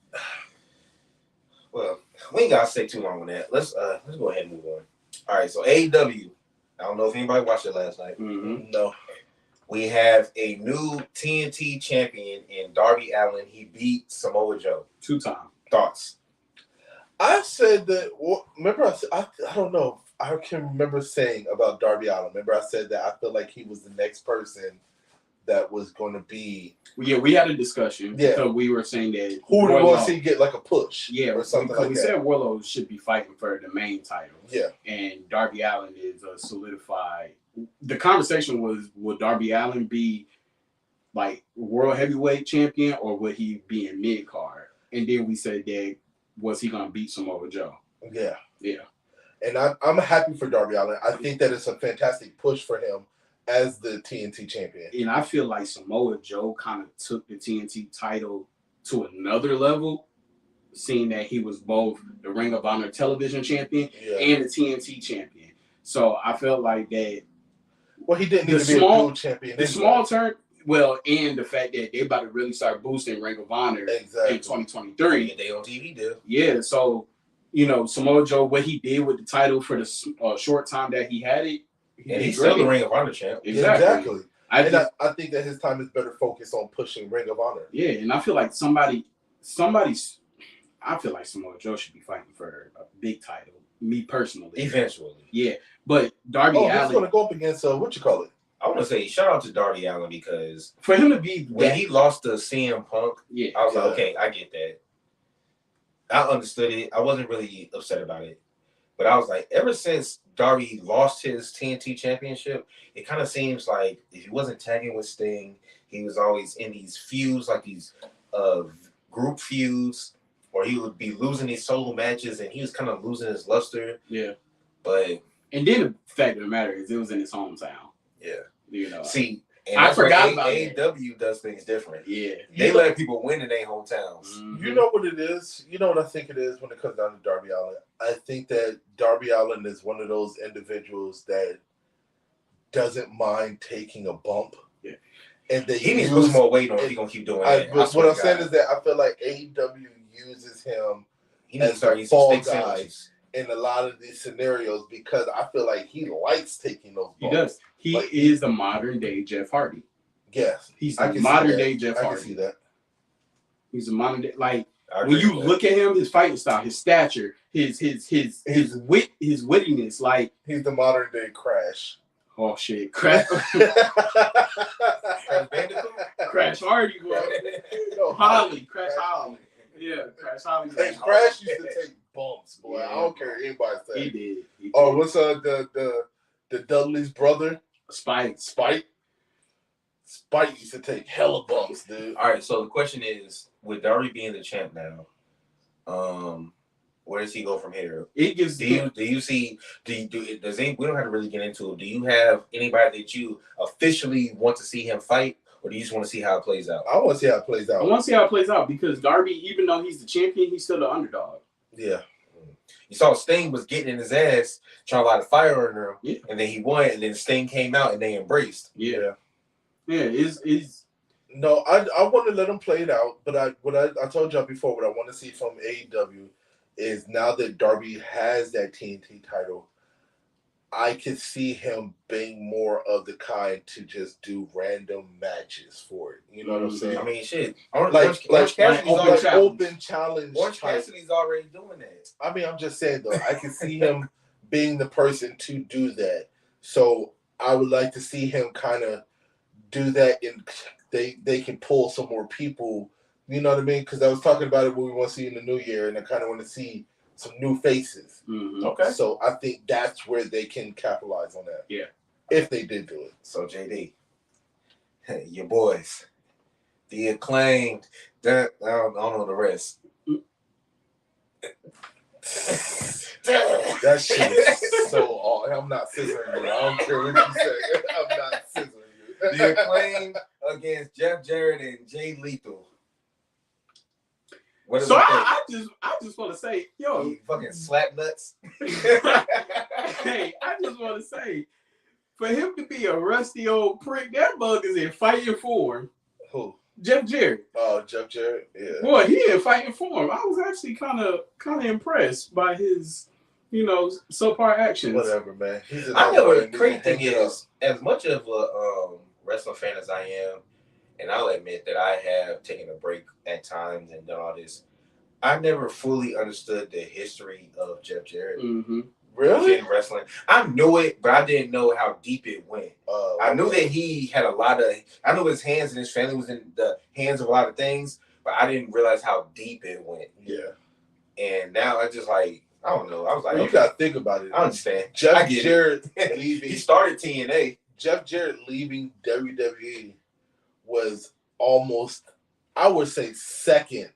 S2: well, we ain't gotta stay too long on that. Let's go ahead and move on. All right, so AEW. I don't know if anybody watched it last night.
S1: Mm-hmm.
S3: No.
S2: We have a new TNT champion in Darby Allin. He beat Samoa Joe.
S1: 2-time.
S2: Thoughts?
S3: I said that. Remember, I don't know. I can remember saying about Darby Allin. Remember, I said that I feel like he was the next person that was going to be.
S1: Yeah, we had a discussion.
S3: Yeah.
S1: So we were saying that
S3: who would want to see get like a push?
S1: Yeah,
S3: or something like that.
S1: We said Warlow should be fighting for the main title.
S3: Yeah.
S1: And Darby Allin is a solidified. The conversation was, would Darby Allin be like world heavyweight champion or would he be in mid card? And then we said that was he going to beat Samoa Joe?
S3: Yeah.
S1: Yeah.
S3: And I'm happy for Darby Allin. I think that it's a fantastic push for him as the TNT champion.
S1: And I feel like Samoa Joe kind of took the TNT title to another level, seeing that he was both the Ring of Honor television champion and the TNT champion. So I felt like that.
S3: Well, he didn't need to be a dual champion.
S1: The small turn, and the fact that they about to really start boosting Ring of Honor in 2023.
S2: They on TV do.
S1: Yeah, so, Samoa Joe, what he did with the title for the short time that he had it,
S2: he's still the Ring of Honor champ.
S3: Exactly. I think that his time is better focused on pushing Ring of Honor.
S1: Yeah, and I feel like I feel like Samoa Joe should be fighting for a big title. Me personally.
S2: Eventually.
S1: Yeah. But Darby Allin.
S3: He's going to go up against, I want
S2: to say shout out to Darby Allin because
S1: for him to be
S2: when he lost to CM Punk, I was like, okay, I get that. I understood it. I wasn't really upset about it. But I was like, ever since Darby lost his TNT championship, it kind of seems like if he wasn't tagging with Sting, he was always in these feuds, like these group feuds, or he would be losing these solo matches, and he was kind of losing his luster.
S1: Yeah.
S2: And
S1: then the fact of the matter is, it was in his hometown.
S2: Yeah. See,
S1: I forgot about
S2: AEW does things different.
S1: Yeah.
S2: They let people win in their hometowns.
S1: Mm-hmm.
S3: You know what it is? You know what I think it is when it comes down to Darby Allin? I think that Darby Allin is one of those individuals that doesn't mind taking a bump.
S2: Yeah.
S3: And
S2: he needs to put some more weight on if he's going to keep doing that.
S3: But what I'm saying is that I feel like AEW uses him as a fall guy in a lot of these scenarios because I feel like he likes taking those bumps.
S1: He does. He is the modern day Jeff Hardy.
S3: Yes.
S1: He's the modern day Jeff Hardy.
S3: I can see that.
S1: He's a modern day, like, When you look at him, his fighting style, his stature, his wittiness, like
S3: he's the modern day Crash.
S1: Oh shit, Crash. Crash Hardy, boy. No, Crash Holly. Yeah, Crash Holly.
S3: Hey, Crash used to take bumps, boy. Yeah, I don't care what anybody says.
S1: He did.
S3: Oh, what's the Dudley's brother?
S1: Spike
S3: used to take hella bumps, dude.
S2: All right, so the question is, with Darby being the champ now, where does he go from here? We don't have to really get into it. Do you have anybody that you officially want to see him fight, or do you just want to see how it plays out?
S3: I want to see how it plays out.
S1: I want to see how it plays out because Darby, even though he's the champion, he's still the underdog.
S3: Yeah.
S2: You saw Sting was getting in his ass, trying to light a fire under him, and then he won, and then Sting came out and they embraced.
S1: Yeah. Is
S3: No, I want to let him play it out, but I told y'all before, what I want to see from AEW is now that Darby has that TNT title, I could see him being more of the kind to just do random matches for it. You know what I'm saying?
S2: I mean, shit.
S3: Orange Cassidy's open challenge.
S2: Orange Cassidy's already doing that.
S3: I mean, I'm just saying though, I can see him being the person to do that. So I would like to see him kind of do that, and they can pull some more people. You know what I mean? Because I was talking about it when we want to see in the new year, and I kind of want to see some new faces.
S1: Mm-hmm.
S2: Okay.
S3: So I think that's where they can capitalize on that.
S1: Yeah.
S3: If they did do it.
S2: So JD, your boys, the Acclaimed. That I don't know the rest.
S3: That shit is so odd. I'm not scissoring you. I don't care what you say. I'm not scissoring you.
S2: The Acclaimed against Jeff Jarrett and Jay Lethal.
S1: So I just want to say, yo,
S2: you fucking slap nuts.
S1: Hey, I just want to say, for him to be a rusty old prick, that bug is in fighting form.
S3: Who?
S1: Jeff Jarrett.
S3: Oh, Jeff Jarrett. Yeah.
S1: Boy, he in fighting form. I was actually kind of impressed by his, subpar actions.
S3: Whatever, man.
S2: I know the crazy thing is, as much of a wrestling fan as I am, and I'll admit that I have taken a break at times and done all this, I never fully understood the history of Jeff Jarrett.
S1: Mm-hmm.
S3: Really?
S2: In wrestling. I knew it, but I didn't know how deep it went. I knew that he had I knew his hands and his family was in the hands of a lot of things, but I didn't realize how deep it went.
S3: Yeah.
S2: And now I just I don't know. I was like,
S3: you gotta think about it.
S2: I understand.
S3: Jeff Jarrett leaving.
S2: He started TNA.
S3: Jeff Jarrett leaving WWE was almost, I would say, second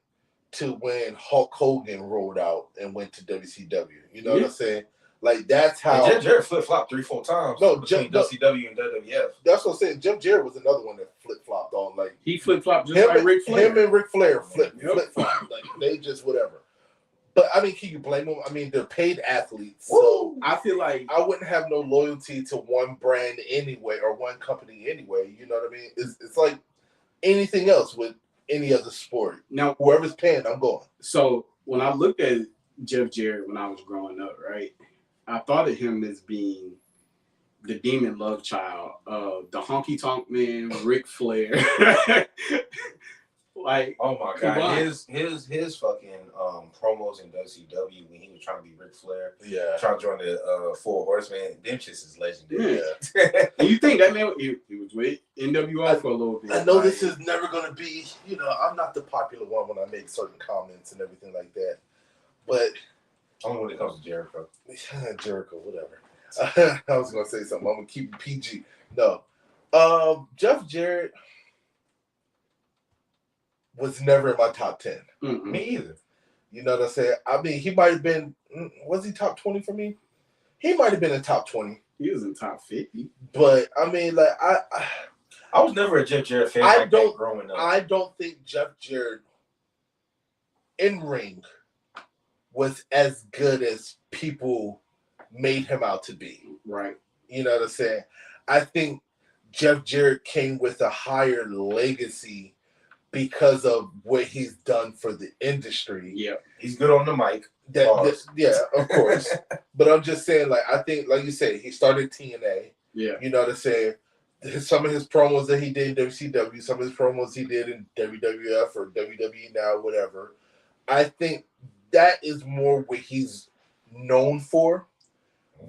S3: to when Hulk Hogan rolled out and went to WCW. You know what I'm saying? Like, that's how.
S2: And Jeff Jarrett flip-flopped 3-4 times between WCW and WWF.
S3: That's what I'm saying. Jeff Jarrett was another one that flip-flopped on. Like,
S1: he flip-flopped just like Ric Flair.
S3: Him and Ric Flair flip-flopped. Like, they just whatever. But, I mean, can you blame them? I mean, they're paid athletes. So
S1: I feel like
S3: I wouldn't have no loyalty to one brand anyway or one company anyway. You know what I mean? It's like anything else with any other sport.
S1: Now,
S3: whoever's paying, I'm going.
S1: So when I looked at Jeff Jarrett when I was growing up, right, I thought of him as being the demon love child of the honky tonk man, Ric Flair. Like,
S2: oh my god, his fucking promos in WCW when he was trying to be Ric Flair, trying to join the Four Horsemen, them shits is legendary.
S1: Yeah. And you think that man he was with NWO for a little bit?
S3: I know this is never gonna be, I'm not the popular one when I make certain comments and everything like that, but
S2: only when it comes to Jericho.
S3: Jericho, whatever. I was gonna say something. I'm gonna keep it PG. No, Jeff Jarrett was never in my top 10.
S1: Mm-mm.
S2: Me either.
S3: You know what I'm saying? I mean, he might have been. Was he top 20 for me? He might have been in top 20.
S1: He was in top 50.
S3: But I mean, like
S2: I was never a Jeff Jarrett fan. Growing up.
S3: I don't think Jeff Jarrett in ring was as good as people made him out to be.
S1: Right.
S3: You know what I'm saying? I think Jeff Jarrett came with a higher legacy because of what he's done for the industry.
S2: Yeah. He's good on the mic.
S3: Yeah, of course. But I'm just saying, like, I think, like you said, he started TNA.
S1: Yeah.
S3: You know what I'm saying? Some of his promos that he did in WCW, some of his promos he did in WWF or WWE now, whatever. I think that is more what he's known for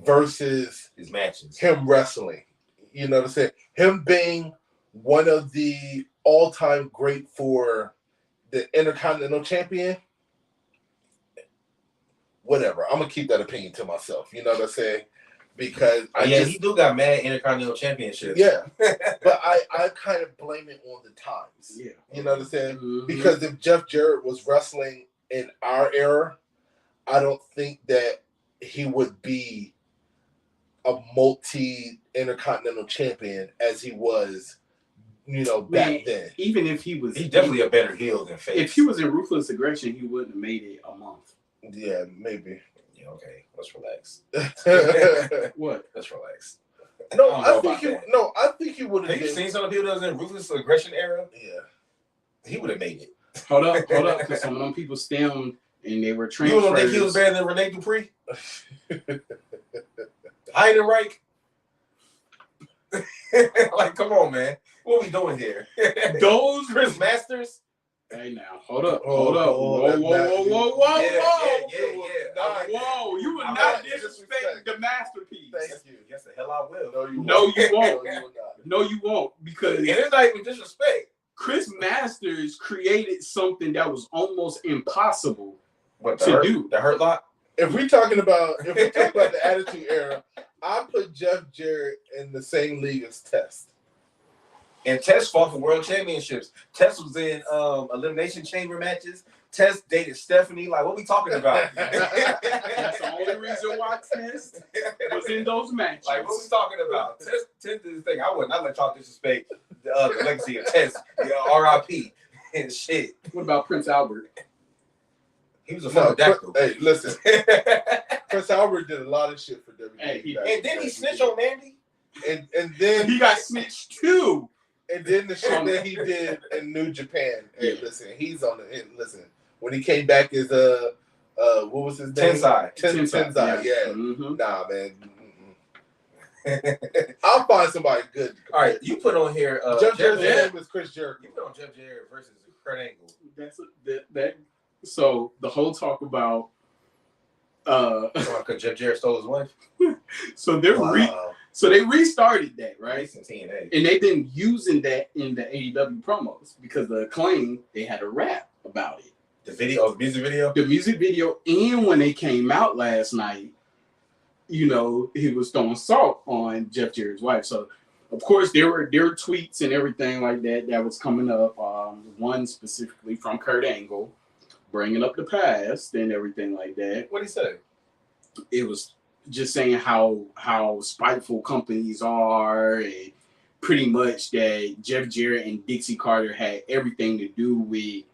S3: versus
S2: his matches.
S3: Him wrestling. You know what I'm saying? Him being one of the all-time great for the Intercontinental Champion. Whatever. I'm gonna keep that opinion to myself. You know what I'm saying? Because
S2: he do got mad Intercontinental Championships.
S3: Yeah. But I kind of blame it on the times.
S1: Yeah.
S3: You know what I'm saying?
S1: Mm-hmm.
S3: Because if Jeff Jarrett was wrestling in our era, I don't think that he would be a multi-Intercontinental champion as he was, back then.
S1: Even if he was...
S2: He's definitely a better heel than face.
S1: If he was in Ruthless Aggression, he wouldn't have made it a month.
S3: Yeah, maybe.
S2: Yeah, okay. Let's relax.
S1: What?
S2: Let's relax.
S3: I think he would have.
S2: Have you seen some of the people that was in Ruthless Aggression era?
S3: Yeah.
S2: He would have made it.
S1: Hold up, because some of them people stemmed and they were transferred.
S2: You don't think he was better than Rene Dupree? Heidenreich? Like, come on, man. What are we doing here?
S1: Those
S2: Chris Masters?
S1: Hey, now, hold up.
S2: Whoa.
S1: Yeah. Whoa, you would not disrespect the masterpiece.
S3: Thank you.
S2: Yes, the hell I will.
S1: No, you won't. No, you won't. Because
S2: and it's not even disrespect.
S1: Chris Masters created something that was almost impossible
S2: do. The Hurt Lock?
S3: If we're talking about the Attitude Era, I put Jeff Jarrett in the same league as Test.
S2: And Test fought for world championships. Test was in Elimination Chamber matches. Test dated Stephanie. Like, what we talking about?
S1: That's the only reason why Test was in those matches.
S2: Like, what we talking about? Test did this thing. I would not let y'all disrespect the legacy of Test. R.I.P. and shit.
S1: What about Prince Albert?
S2: He was a fucking doctor.
S3: Hey, listen. Prince Albert did a lot of shit for WWE.
S2: And then he snitched on Mandy.
S3: And then
S1: he got snitched too.
S3: And then the shit that he did in New Japan. Hey, listen, he's on the hit. Listen, when he came back as what was his name? Tensai. Yeah.
S1: Mm-hmm.
S3: Nah, man. I'll find somebody good.
S2: All right, you put on here.
S3: Jeff Jarrett's name is Chris Jericho.
S2: You put on Jeff Jarrett versus Kurt Angle.
S1: So the whole talk about
S2: because Jeff Jarrett stole his wife.
S1: So they restarted that, right?
S2: TNA.
S1: And they've been using that in the AEW promos because the Acclaim, they had a rap about it.
S2: The music video,
S1: and when they came out last night, he was throwing salt on Jeff Jarrett's wife. So of course there were tweets and everything like that was coming up. One specifically from Kurt Angle, bringing up the past and everything like that.
S2: What'd he say?
S1: It was just saying how spiteful companies are, and pretty much that Jeff Jarrett and Dixie Carter had everything to do with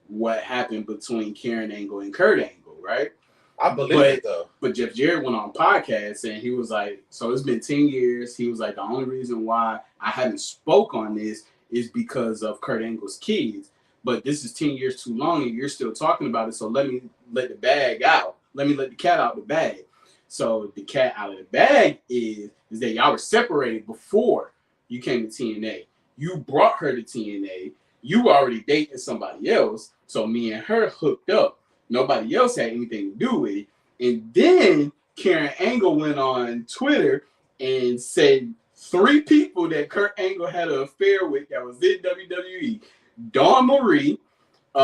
S1: what happened between Karen Angle and Kurt Angle, right?
S3: I believe it though.
S1: But Jeff Jarrett went on a podcast and he was like, so it's been 10 years. He was like, the only reason why I haven't spoke on this is because of Kurt Angle's kids. But this is 10 years too long and you're still talking about it. So let me let the bag out. Let me let the cat out the bag. So the cat out of the bag is that y'all were separated before you came to TNA. You brought her to TNA. You were already dating somebody else. So me and her hooked up. Nobody else had anything to do with it. And then Karen Angle went on Twitter and said 3 people that Kurt Angle had an affair with that was in WWE. Dawn Marie. I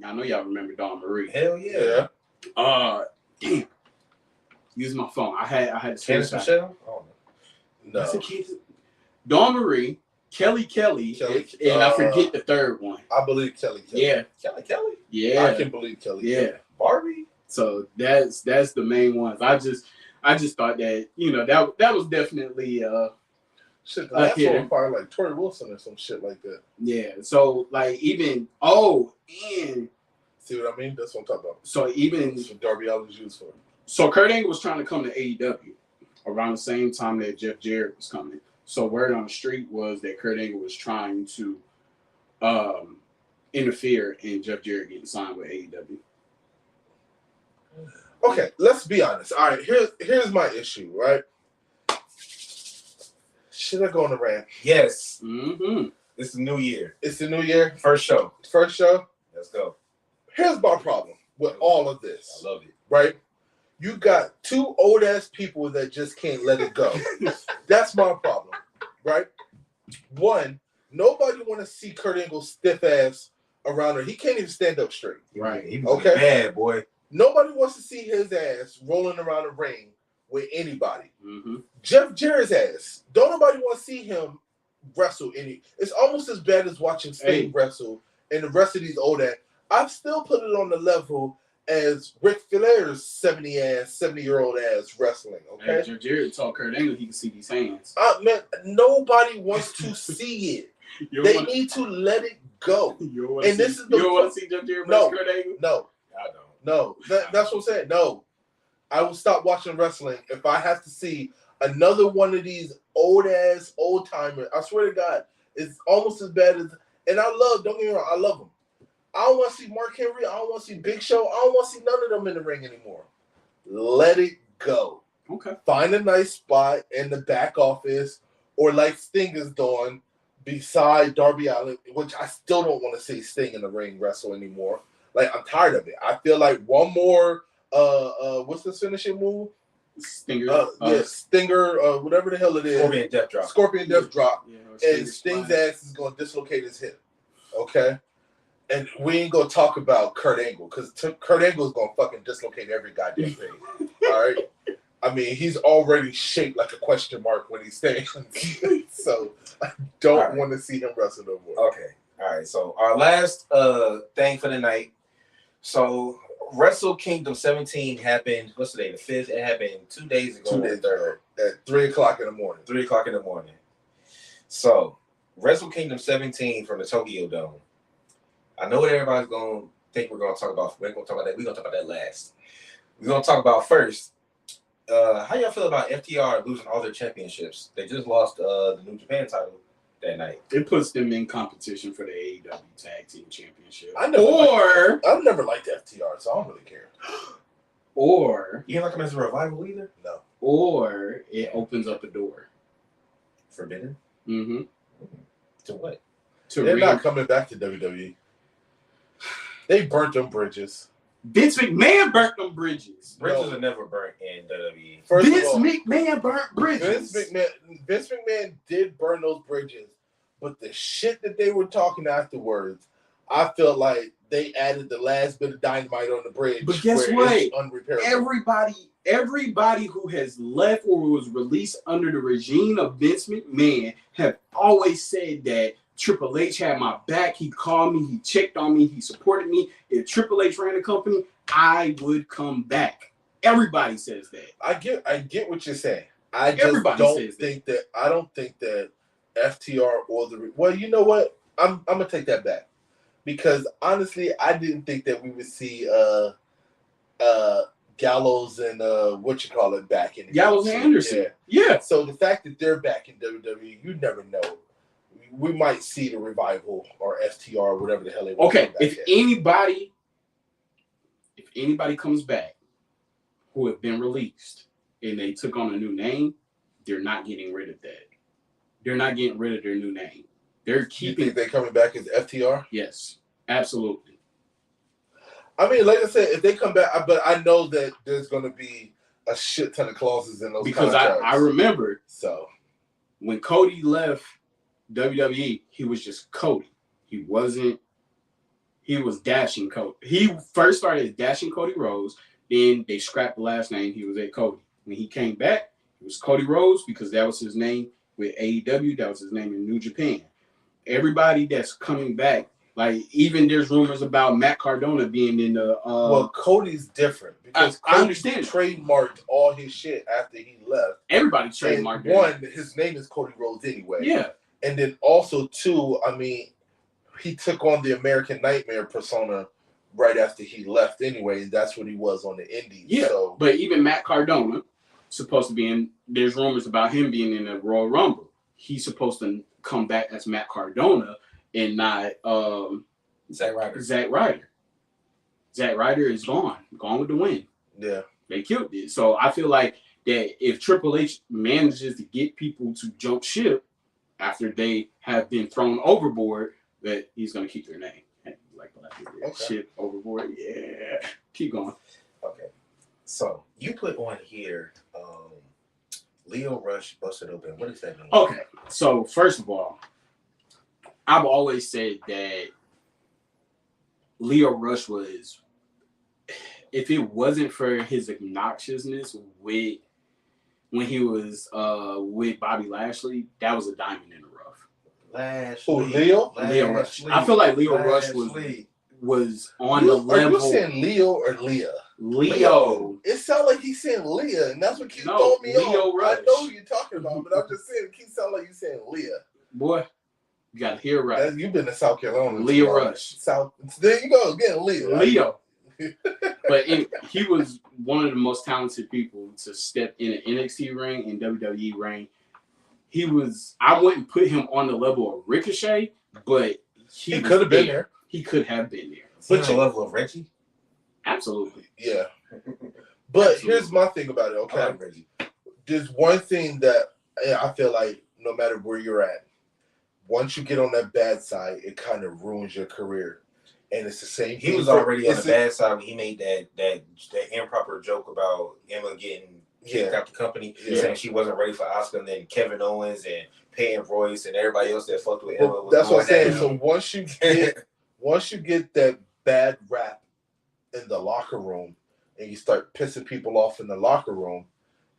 S1: know y'all remember Dawn Marie.
S2: Hell yeah.
S1: Damn. Use my phone. I had to
S2: Candice Michelle? Oh,
S3: no.
S1: Dawn Marie, Kelly, and I forget the third one.
S3: I believe Kelly.
S1: Yeah.
S2: Kelly?
S1: Yeah.
S3: I can believe Kelly.
S1: Yeah.
S2: Barbie?
S1: So that's the main ones. I just thought that, that was definitely
S3: shit, the last one probably like Tori Wilson or some shit like that.
S1: Yeah. So like even and
S3: see what I mean? That's what I'm talking about.
S1: So even
S3: that's what Darby Allin's used for.
S1: So Kurt Angle was trying to come to AEW around the same time that Jeff Jarrett was coming. So word on the street was that Kurt Angle was trying to interfere in Jeff Jarrett getting signed with AEW.
S3: Okay, let's be honest. All right, here's my issue, right? Should I go on the rant?
S2: Yes.
S1: Mm-hmm.
S2: It's the new year.
S3: It's the new year.
S2: First show.
S3: Let's go. Here's my problem with all of this.
S2: I love it.
S3: Right? You got two old ass people that just can't let it go. That's my problem. Right? One, nobody want to see Kurt Angle's stiff ass around her. He can't even stand up straight.
S2: Right. He was bad, boy.
S3: Nobody wants to see his ass rolling around the ring with anybody.
S1: Mm-hmm.
S3: Jeff Jarrett's ass. Don't nobody want to see him wrestle any. It's almost as bad as watching Sting wrestle and the rest of these old ass. I've still put it on the level as Ric Flair's 70-year-old ass wrestling. Okay,
S1: Jeff Jarrett told Kurt Angle he can see these hands.
S3: Man, nobody wants to see it. They need to let it go.
S1: You don't want to see Jeff Jarrett versus Kurt Angle?
S3: No,
S2: I don't.
S3: No, that's what I'm saying. No, I will stop watching wrestling if I have to see another one of these old timers. I swear to God, it's almost as bad as. And don't get me wrong, I love them. I don't want to see Mark Henry. I don't want to see Big Show. I don't want to see none of them in the ring anymore. Let it go.
S1: Okay.
S3: Find a nice spot in the back office, or like Sting is doing beside Darby Allin, which I still don't want to see Sting in the ring wrestle anymore. Like, I'm tired of it. I feel like one more, what's the finishing move?
S1: Stinger.
S3: Stinger, whatever the hell it is. Scorpion Death Drop.
S1: Yeah,
S3: and Sting's ass is going to dislocate his hip. Okay? And we ain't going to talk about Kurt Angle, because Kurt Angle is going to fucking dislocate every goddamn thing. All right? I mean, he's already shaped like a question mark when he stands. So, I don't want to see him wrestle no more.
S2: Okay. All right. So, our last thing for the night. So, Wrestle Kingdom 17 happened, what's the day, the 5th? It happened 2 days ago.
S3: 2 days ago. At 3 o'clock in the morning.
S2: 3 o'clock in the morning. So, Wrestle Kingdom 17 from the Tokyo Dome. I know what everybody's going to think we're going to talk about. We're going to talk about that. We're going to talk about that last. We're going to talk about first. How y'all feel about FTR losing all their championships? They just lost the New Japan title that night.
S1: It puts them in competition for the AEW Tag Team Championship.
S3: I've never liked FTR, so I don't really care.
S1: Or
S2: you didn't like them as a revival either?
S3: No.
S1: Or it opens up a door.
S2: Forbidden?
S1: Mm-hmm.
S2: To what?
S3: They're not coming back to WWE. They burnt them bridges.
S1: Vince McMahon burnt them bridges.
S2: Bridges are never burnt in WWE.
S1: Vince McMahon burnt bridges.
S3: Vince McMahon did burn those bridges, but the shit that they were talking afterwards, I feel like they added the last bit of dynamite on the bridge.
S1: But guess what?
S3: Unrepairable.
S1: Everybody who has left or was released under the regime of Vince McMahon have always said that Triple H had my back. He called me. He checked on me. He supported me. If Triple H ran the company, I would come back. Everybody says that.
S3: I get what you're saying. I just don't think that FTR or well, you know what? I'm gonna take that back, because honestly, I didn't think that we would see Gallows and back in
S1: Gallows and Anderson. Yeah.
S3: So the fact that they're back in WWE, you never know. We might see the Revival or FTR or whatever the hell they want.
S1: Okay, if anybody comes back who have been released and they took on a new name, they're not getting rid of that. They're not getting rid of their new name. They're keeping.
S3: You think they're coming back as FTR?
S1: Yes, absolutely.
S3: I mean, like I said, if they come back, but I know that there's going to be a shit ton of clauses in those
S1: because
S3: contracts.
S1: I remember
S3: so
S1: when Cody left WWE, he was just Cody. He was Dashing Cody. He first started as Dashing Cody Rhodes. Then they scrapped the last name. He was at Cody. When he came back, it was Cody Rhodes because that was his name with AEW. That was his name in New Japan. Everybody that's coming back, like even there's rumors about Matt Cardona being in the.
S3: Well, Cody's different because
S1: I understand.
S3: Trademarked all his shit after he left.
S1: Everybody trademarked
S3: it. One, his name is Cody Rhodes anyway.
S1: Yeah.
S3: And then also, two, I mean, he took on the American Nightmare persona right after he left anyway. That's what he was on the Indies.
S1: Yeah,
S3: so.
S1: But even Matt Cardona, supposed to be in, there's rumors about him being in the Royal Rumble. He's supposed to come back as Matt Cardona and not
S2: Zack Ryder.
S1: Zack Ryder is gone with the wind.
S3: Yeah.
S1: They killed it. So I feel like that if Triple H manages to get people to jump ship after they have been thrown overboard, that he's going to keep their name. like Black History.
S3: Okay.
S1: Shit overboard. Yeah. Keep going.
S2: Okay. So you put on here Leo Rush busted open. What does that mean?
S1: Okay. So first of all, I've always said that Leo Rush was, if it wasn't for his obnoxiousness when he was with Bobby Lashley, that was a diamond in the rough.
S3: Leo
S1: Rush. I feel like Leo Rush was on the level.
S3: Are you saying Leo or Leah?
S1: Leo.
S3: It sounds like he's saying Leah, and that's what keeps throwing me
S1: Leo
S3: off.
S1: Rush.
S3: I know who you're talking about, but I'm just saying it keeps sounding like you're saying Leah.
S1: Boy, you got to hear right.
S3: You've been to South Carolina.
S1: Leo Rush.
S3: There you go again, Leo.
S1: But he was one of the most talented people to step in an NXT ring and WWE ring. I wouldn't put him on the level of Ricochet, but he
S3: could have been there.
S1: He could have been there.
S2: But the level of Reggie?
S1: Absolutely.
S3: Yeah. But here's my thing about it, okay? There's one thing that I feel like no matter where you're at, once you get on that bad side, it kind of ruins your career. And it's the same thing.
S2: He was already on the bad side when he made that improper joke about Emma getting kicked out the company, saying she wasn't ready for Asuka, and then Kevin Owens and Peyton Royce and everybody else that fucked with Emma.
S3: That's what I'm saying. So once you get that bad rap in the locker room and you start pissing people off in the locker room,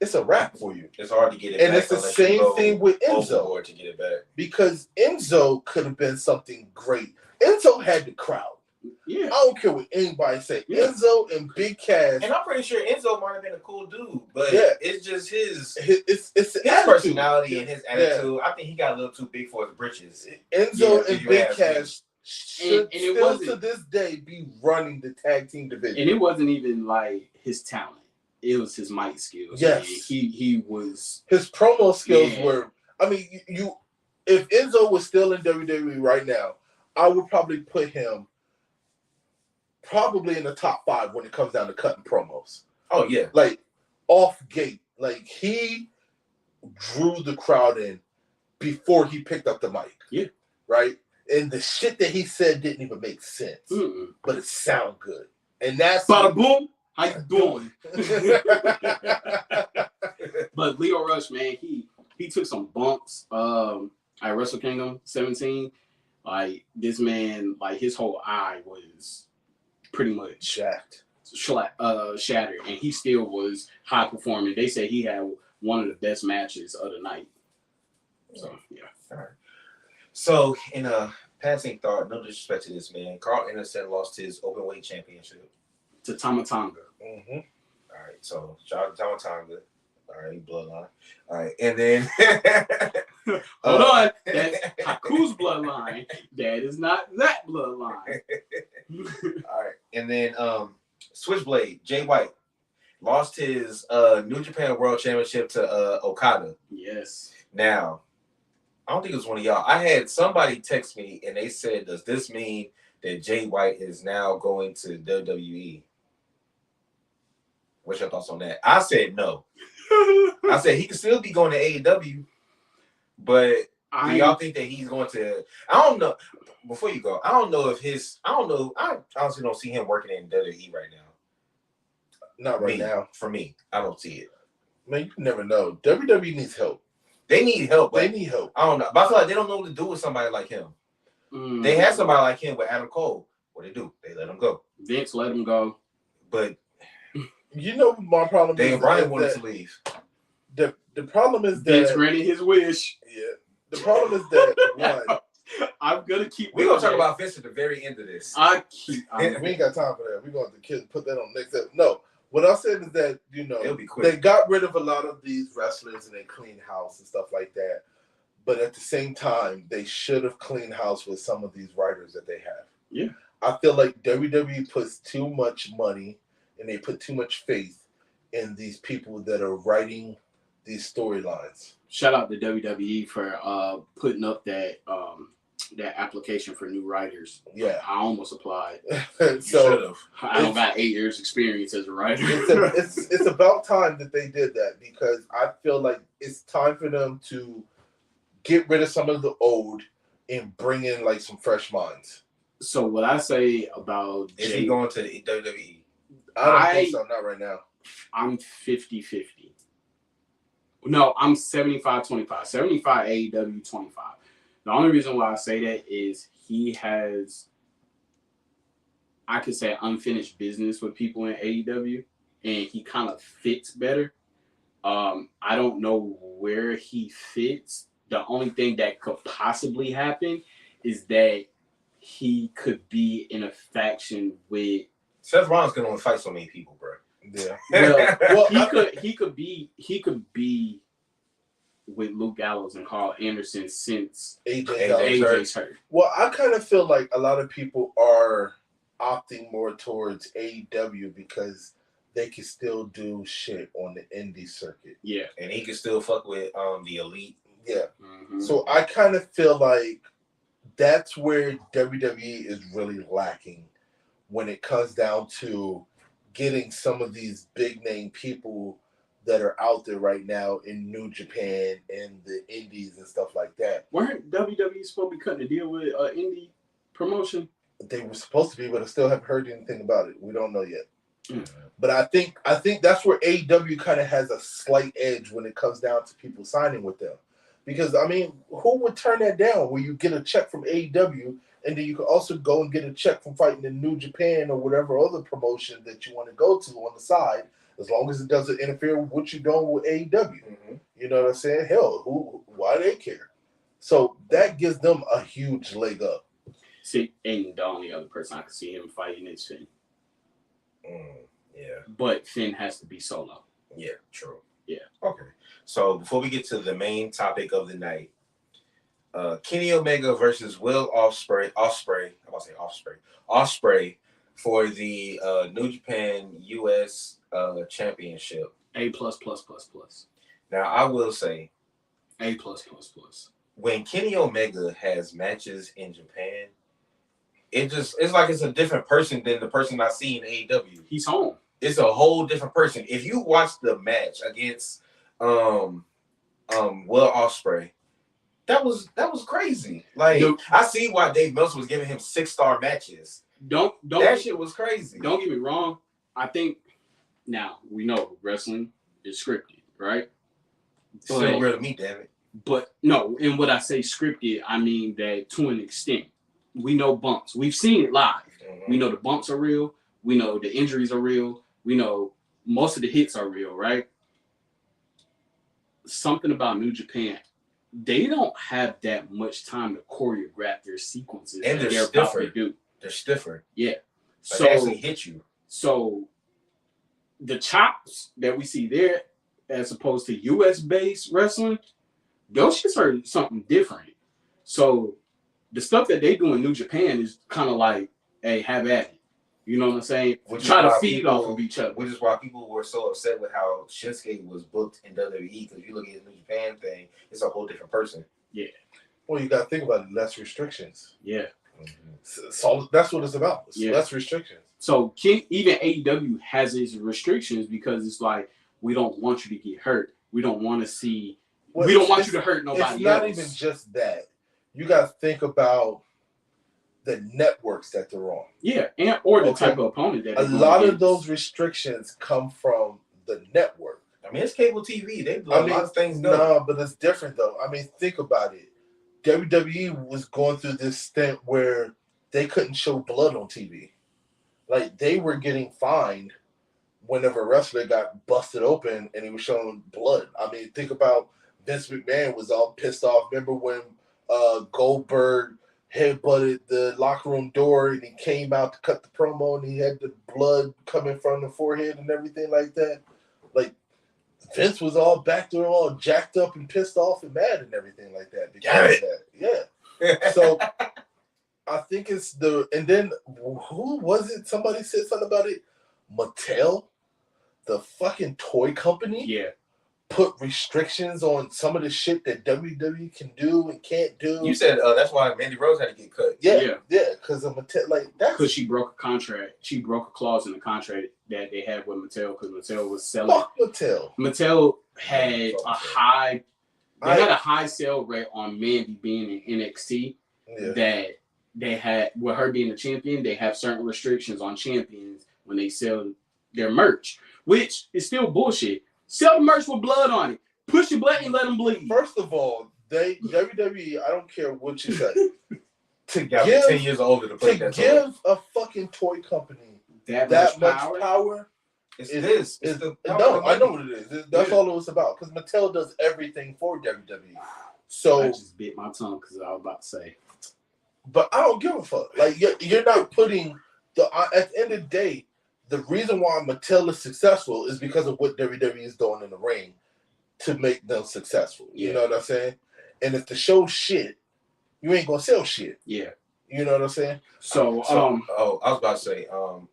S3: it's a wrap for you.
S2: It's hard to get it
S3: back. And it's the same thing with
S2: Enzo. To get it back.
S3: Because Enzo could have been something great. Enzo had the crowd.
S1: Yeah.
S3: I don't care what anybody say. Yeah. Enzo and Big Cass.
S2: And I'm pretty sure Enzo might have been a cool dude, but it's just his personality and his attitude. Yeah. I think he got a little too big for his britches.
S3: Enzo and Big Cass should still to this day be running the tag team division.
S1: And it wasn't even like his talent. It was his mic skills.
S3: Yes.
S1: He was.
S3: His promo skills were, I mean, if Enzo was still in WWE right now, I would probably put him probably in the top 5 when it comes down to cutting promos.
S2: Oh, yeah.
S3: Like, off gate. Like, he drew the crowd in before he picked up the mic.
S1: Yeah.
S3: Right? And the shit that he said didn't even make sense. Mm-mm. But it sounded good. And that's...
S1: Bada boom! How you doing? But Leo Rush, man, he took some bumps at Wrestle Kingdom 17. Like, this man, like, his whole eye was pretty much shattered, and he still was high performing. They say he had one of the best matches of the night. So, yeah.
S2: All right. So, in a passing thought, no disrespect to this man, Carl Anderson lost his openweight championship
S1: to Tama Tonga.
S2: Mm-hmm. All right, so shout out to Tama Tonga. All right, bloodline. All right, and then
S1: hold on, that's Haku's bloodline. That is not that bloodline.
S2: All right, and then Switchblade Jay White lost his New Japan World Championship to Okada.
S1: Yes.
S2: Now, I don't think it was one of y'all. I had somebody text me and they said, "Does this mean that Jay White is now going to WWE?" What's your thoughts on that? I said no. I said he could still be going to AEW, but do y'all think that he's going to? I don't know. Before you go, I don't know if his. I don't know. I honestly don't see him working in WWE right now.
S3: Not right now.
S2: For me, I don't see it.
S3: Man, you never know. WWE needs help.
S2: They need help.
S3: They need help.
S2: I don't know. But I feel like they don't know what to do with somebody like him. Mm. They had somebody like him with Adam Cole. What they do? They let him go.
S1: Vince let him go.
S2: But
S3: you know my problem
S2: is Brian wanted to leave.
S3: The problem is that
S1: Vince granted his wish.
S3: Yeah. The problem is that one.
S1: I'm gonna keep.
S2: We're gonna talk about Vince at the very end of this.
S3: We ain't got time for that. We're going to put that on next episode. No, what I said is that
S2: it'll be quick.
S3: They got rid of a lot of these wrestlers and they cleaned house and stuff like that. But at the same time, they should have cleaned house with some of these writers that they have.
S1: Yeah,
S3: I feel like WWE puts too much money and they put too much faith in these people that are writing these storylines.
S1: Shout out to WWE for putting up that application for new writers.
S3: Yeah,
S1: I almost applied.
S3: So
S1: I don't got 8 years experience as a writer.
S3: It's about time that they did that because I feel like it's time for them to get rid of some of the old and bring in like some fresh minds.
S1: So what I say about
S2: Is he going to the WWE?
S3: I don't think so. Not right now.
S1: I'm 50-50. No, I'm 75-25. 75 AEW, 25. The only reason why I say that is he has, I could say, unfinished business with people in AEW, and he kind of fits better. I don't know where he fits. The only thing that could possibly happen is that he could be in a faction with
S2: Seth Rollins can only fight so many people, bro.
S3: Yeah.
S1: Well, he could be with Luke Gallows and Carl Anderson since AJ's hurt.
S3: Well, I kind of feel like a lot of people are opting more towards AEW because they can still do shit on the indie circuit.
S1: Yeah,
S2: and he can still fuck with the elite.
S3: Yeah.
S1: Mm-hmm.
S3: So I kind of feel like that's where WWE is really lacking when it comes down to getting some of these big name people that are out there right now in New Japan and the indies and stuff like that.
S1: Weren't WWE supposed to be cutting a deal with indie promotion?
S3: They were supposed to be, but I still haven't heard anything about it. We don't know yet.
S1: Mm-hmm.
S3: But I think that's where AEW kind of has a slight edge when it comes down to people signing with them. Because, I mean, who would turn that down where you get a check from AEW and then you can also go and get a check from fighting in New Japan or whatever other promotion that you want to go to on the side, as long as it doesn't interfere with what you're doing with AEW.
S2: Mm-hmm.
S3: You know what I'm saying? Hell, why do they care? So that gives them a huge leg up.
S1: See, and the only other person I can see him fighting is Finn.
S2: Yeah.
S1: But Finn has to be solo.
S2: Yeah, true.
S1: Yeah.
S2: Okay. So before we get to the main topic of the night, Kenny Omega versus Will Ospreay for the New Japan US Championship.
S1: A++++.
S2: Now I will say,
S1: A++++.
S2: when Kenny Omega has matches in Japan, it's like it's a different person than the person I see in AEW.
S1: He's home.
S2: It's a whole different person. If you watch the match against Will Ospreay, that was crazy. Like, I see why Dave Meltzer was giving him 6-star matches. That shit was crazy.
S1: Don't get me wrong. I think now we know wrestling is scripted, right?
S2: Still real to me, damn it.
S1: But no, and when I say scripted, I mean that to an extent. We know bumps. We've seen it live.
S2: Mm-hmm.
S1: We know the bumps are real. We know the injuries are real. We know most of the hits are real, right? Something about New Japan, they don't have that much time to choreograph their sequences.
S2: And they're stiffer. They're stiffer.
S1: Yeah.
S2: So they actually hit you.
S1: So the chops that we see there, as opposed to US-based wrestling, those shits are something different. So the stuff that they do in New Japan is kind of like, hey, have at it. You know what I'm saying? Try to feed off of each other.
S2: Which is why people were so upset with how Shinsuke was booked in WWE, because you look at the New Japan thing, it's a whole different person.
S1: Yeah.
S3: Well, you got to think about it, less restrictions.
S1: Yeah.
S3: Mm-hmm. So that's what it's about. It's less restrictions.
S1: So even AEW has its restrictions because it's like, we don't want you to get hurt. We don't want to see. We don't want you to hurt nobody else.
S3: It's not even just that. You got to think about the networks that they're on.
S1: Yeah, or the type of opponent that.
S3: A lot of those restrictions come from the network.
S2: I mean, it's cable TV. They do a lot of things.
S3: No, but it's different though. I mean, think about it. WWE was going through this stint where they couldn't show blood on TV. Like, they were getting fined whenever a wrestler got busted open and he was showing blood. I mean, think about Vince McMahon was all pissed off. Remember when Goldberg headbutted the locker room door and he came out to cut the promo and he had the blood coming from the forehead and everything like that? Like, Vince was all back there, all jacked up and pissed off and mad and everything like that. Because of that. Yeah. So I think it's and then who was it? Somebody said something about it. Mattel, the fucking toy company, put restrictions on some of the shit that WWE can do and can't do.
S2: You said that's why Mandy Rose had to get cut.
S3: Yeah, because of Mattel, like that's
S1: because she broke a contract. She broke a clause in the contract that they had with Mattel because Mattel was selling.
S3: Fuck Mattel.
S1: Mattel had a high. They had a high sale rate on Mandy being in NXT that they had, with her being a champion, they have certain restrictions on champions when they sell their merch, which is still bullshit. Sell the merch with blood on it. Push your button and let them bleed.
S3: First of all, WWE, I don't care what you say. To
S2: Got
S3: give
S2: 10 years older to play that toy.
S3: give a fucking toy company
S1: that
S3: much power.
S2: It's this.
S3: Is
S2: It's the
S3: no, I know what it is. That's all it was about. Because Mattel does everything for WWE. So
S1: I just bit my tongue because I was about to say.
S3: But I don't give a fuck. Like you're not putting at the end of the day, the reason why Mattel is successful is because of what WWE is doing in the ring to make them successful. You know what I'm saying? And if the show's shit, you ain't gonna sell shit.
S1: Yeah.
S3: You know what I'm saying?
S1: So
S2: I was about to say,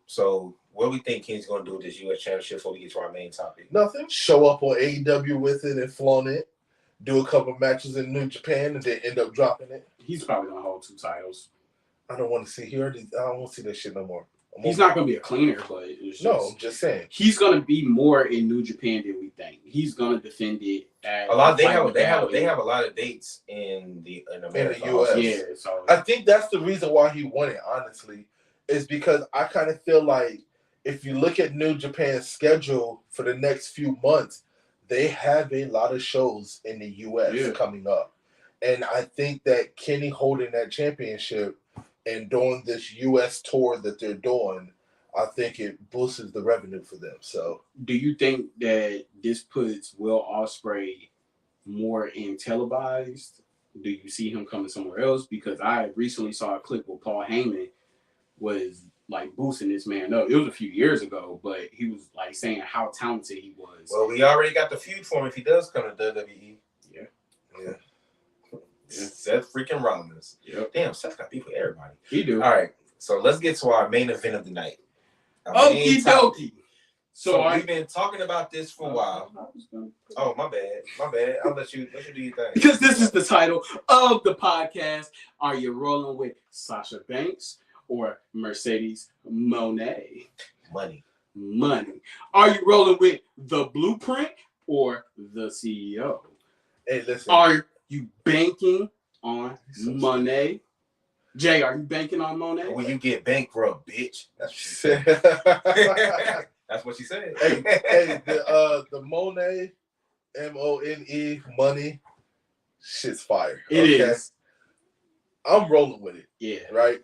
S2: so what do we think Ken's gonna do with this US championship before we get to our main topic?
S3: Nothing. Show up on AEW with it and flaunt it. Do a couple matches in New Japan and then end up dropping it.
S1: he's probably gonna hold 2 titles.
S3: I don't want to see. I don't want to see that shit no more.
S1: He's not gonna be a cleaner, but it's just,
S3: I'm just saying.
S1: He's gonna be more in New Japan than we think. He's gonna defend it. At
S2: A lot. They have a lot of dates in America.
S3: In the US.
S1: Yeah, so
S3: I think that's the reason why he won it, honestly, is because I kind of feel like if you look at New Japan's schedule for the next few months, they have a lot of shows in the US coming up. And I think that Kenny holding that championship and doing this US tour that they're doing, I think it boosts the revenue for them. So,
S1: do you think that this puts Will Ospreay more in televised? Do you see him coming somewhere else? Because I recently saw a clip where Paul Heyman was like boosting this man up. It was a few years ago, but he was like saying how talented he was.
S2: Well, we already got the feud for him if he does come to WWE.
S3: yeah.
S2: Seth freaking Rollins.
S1: Yep.
S2: Damn, Seth got beef with everybody.
S1: He do.
S2: All right, so let's get to our main event of the night.
S1: Okie dokie.
S2: So we've been talking about this for a while. Oh, my bad. I'll let you do your thing.
S1: Because this is the title of the podcast. Are you rolling with Sasha Banks or Mercedes Mone?
S2: Money.
S1: Are you rolling with the Blueprint or the CEO?
S3: Hey, listen.
S1: Are you banking on Monet? Jay, are you banking on Monet?
S2: When you get bankrupt, bitch.
S3: That's what she said.
S2: That's what she said.
S3: hey, the Monet, Mone, money, shit's fire.
S1: It is.
S3: I'm rolling with it.
S1: Yeah.
S3: Right?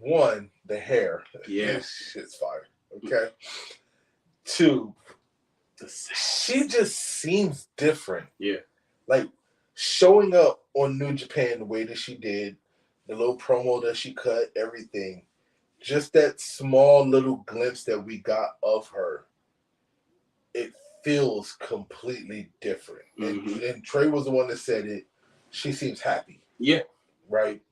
S3: One, the hair.
S1: Yeah.
S3: This shit's fire. Okay. Two, she just seems different.
S1: Yeah.
S3: Like showing up on New Japan the way that she did, the little promo that she cut, everything. Just that small little glimpse that we got of her, it feels completely different.
S1: Mm-hmm.
S3: And Trey was the one that said it. She seems happy.
S1: Yeah.
S3: Right?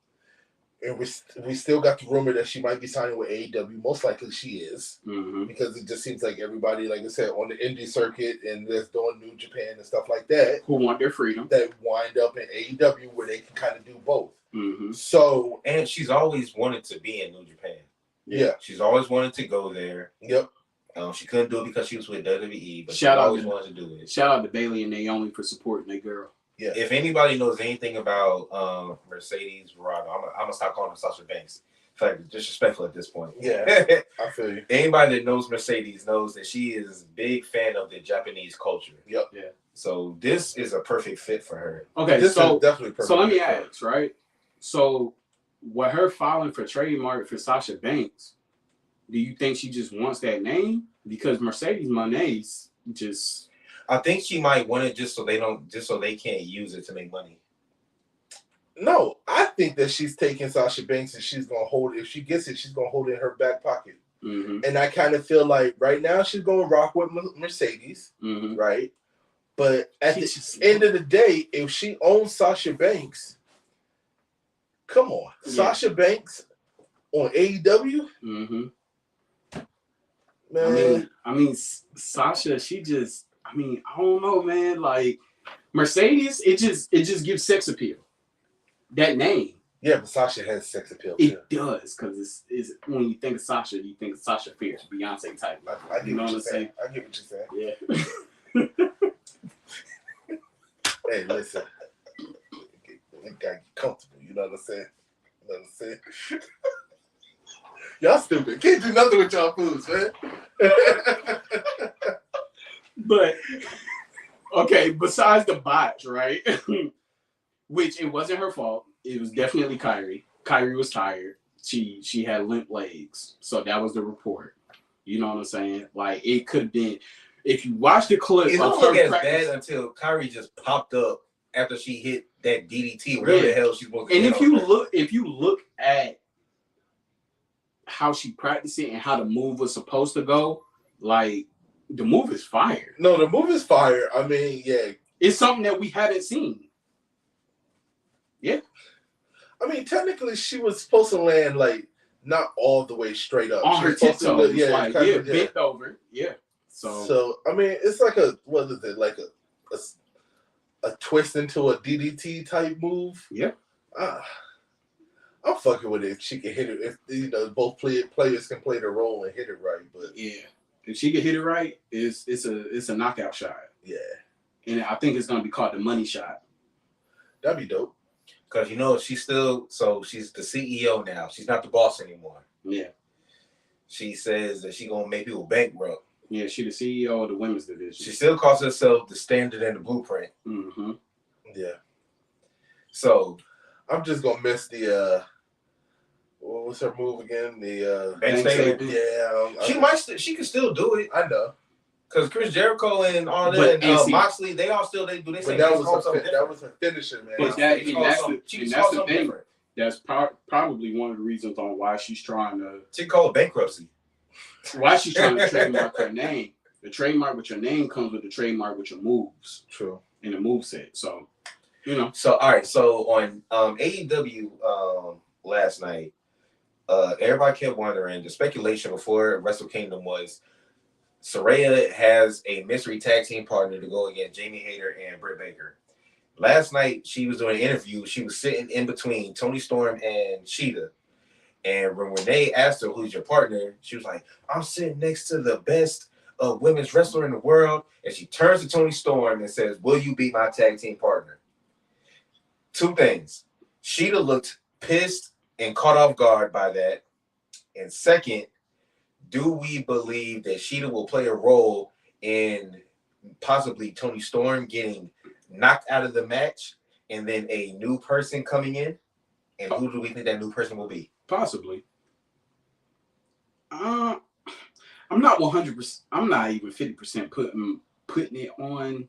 S3: And we still got the rumor that she might be signing with AEW. Most likely she is.
S1: Mm-hmm.
S3: Because it just seems like everybody, like I said, on the indie circuit and that's doing New Japan and stuff like that.
S1: Who want their freedom.
S3: That wind up in AEW where they can kind of do both.
S1: Mm-hmm.
S3: So,
S2: and she's always wanted to be in New Japan.
S3: Yeah.
S2: She's always wanted to go there.
S3: Yep.
S2: She couldn't do it because she was with WWE, but she
S1: always
S2: wanted to do it.
S1: Shout out to Bailey and Naomi for supporting their girl.
S3: Yeah.
S2: If anybody knows anything about Mercedes Varnado, I'm gonna stop calling her Sasha Banks. In fact, disrespectful at this point.
S3: Yeah, I feel you.
S2: Anybody that knows Mercedes knows that she is a big fan of the Japanese culture.
S3: Yep.
S1: Yeah.
S2: So this is a perfect fit for her.
S1: Okay,
S3: This
S1: so
S3: is definitely perfect.
S1: So let me ask, right? So with her filing for trademark for Sasha Banks, do you think she just wants that name? Because Mercedes Monet's just,
S2: I think she might want it just so they can't use it to make money.
S3: No, I think that she's taking Sasha Banks and she's gonna hold it. If she gets it, she's gonna hold it in her back pocket.
S1: mm-hmm.
S3: And I kind of feel like right now she's gonna rock with Mercedes,
S1: Mm-hmm.
S3: right? But at the end of the day, if she owns Sasha Banks, come on, Sasha Banks on AEW,
S1: Mm-hmm.
S3: man.
S1: I mean, Sasha, she just, I don't know, man. Like Mercedes, it just gives sex appeal. That name.
S3: Yeah, but Sasha has sex appeal too.
S1: It does, because it's when you think of Sasha, you think of Sasha Fierce, Beyonce type.
S3: I get what you're saying. I get what you're saying.
S1: Yeah.
S3: Hey, listen. You gotta get comfortable, you know what I'm saying? Nothing to say. Y'all stupid. Can't do nothing with y'all foods, man.
S1: But okay, besides the botch, right? Which it wasn't her fault. It was definitely Kyrie. Kyrie was tired. She had limp legs. So that was the report. You know what I'm saying? Like it could have been if you watch the clip.
S2: It don't look as bad until Kyrie just popped up after she hit that DDT, whatever the hell she was.
S1: And if you look at how she practiced it and how the move was supposed to go, like the move is fire.
S3: No, the move is fire. I mean, yeah.
S1: It's something that we haven't seen. Yeah.
S3: I mean, technically she was supposed to land like not all the way straight up.
S1: On her tiptoes,
S3: bent
S1: over. Yeah.
S3: So I mean, it's like what is it? Like a twist into a DDT type move.
S1: Yeah.
S3: I'm fucking with it if she can hit it. If both players can play the role and hit it right. But
S1: yeah, if she can hit it right, it's a knockout shot.
S3: Yeah.
S1: And I think it's gonna be called the money shot.
S3: That'd be dope.
S2: Because she's the CEO now. She's not the boss anymore.
S1: Yeah.
S2: She says that she's gonna make people bankrupt.
S1: Yeah, she's the CEO of the women's division.
S2: She still calls herself the standard and the blueprint.
S1: Mm-hmm.
S3: Yeah.
S2: So
S3: I'm just gonna miss the what was her move again? The
S2: Yeah. She can still do it.
S3: I know.
S2: Because Chris Jericho and all that, and Moxley, they all still do. They say
S3: that was her finisher, man.
S1: But that's the thing. That's probably one of the reasons on why she's trying to.
S2: She call it bankruptcy.
S1: Why she's trying to trademark her name? The trademark with your name comes with the trademark with your moves.
S3: True.
S1: In the move set, so
S2: So all right, so on AEW last night, everybody kept wondering. The speculation before Wrestle Kingdom was Saraya has a mystery tag team partner to go against Jamie Hayter and Britt Baker. Last night, she was doing an interview. She was sitting in between Toni Storm and Sheeta. And when Renee asked her, who's your partner, she was like, I'm sitting next to the best women's wrestler in the world. And she turns to Toni Storm and says, will you be my tag team partner? Two things. Sheeta looked pissed and caught off guard by that. And second, do we believe that Sheeta will play a role in possibly Toni Storm getting knocked out of the match and then a new person coming in? And who do we think that new person will be?
S1: Possibly. I'm not 100%. I'm not even 50% putting it on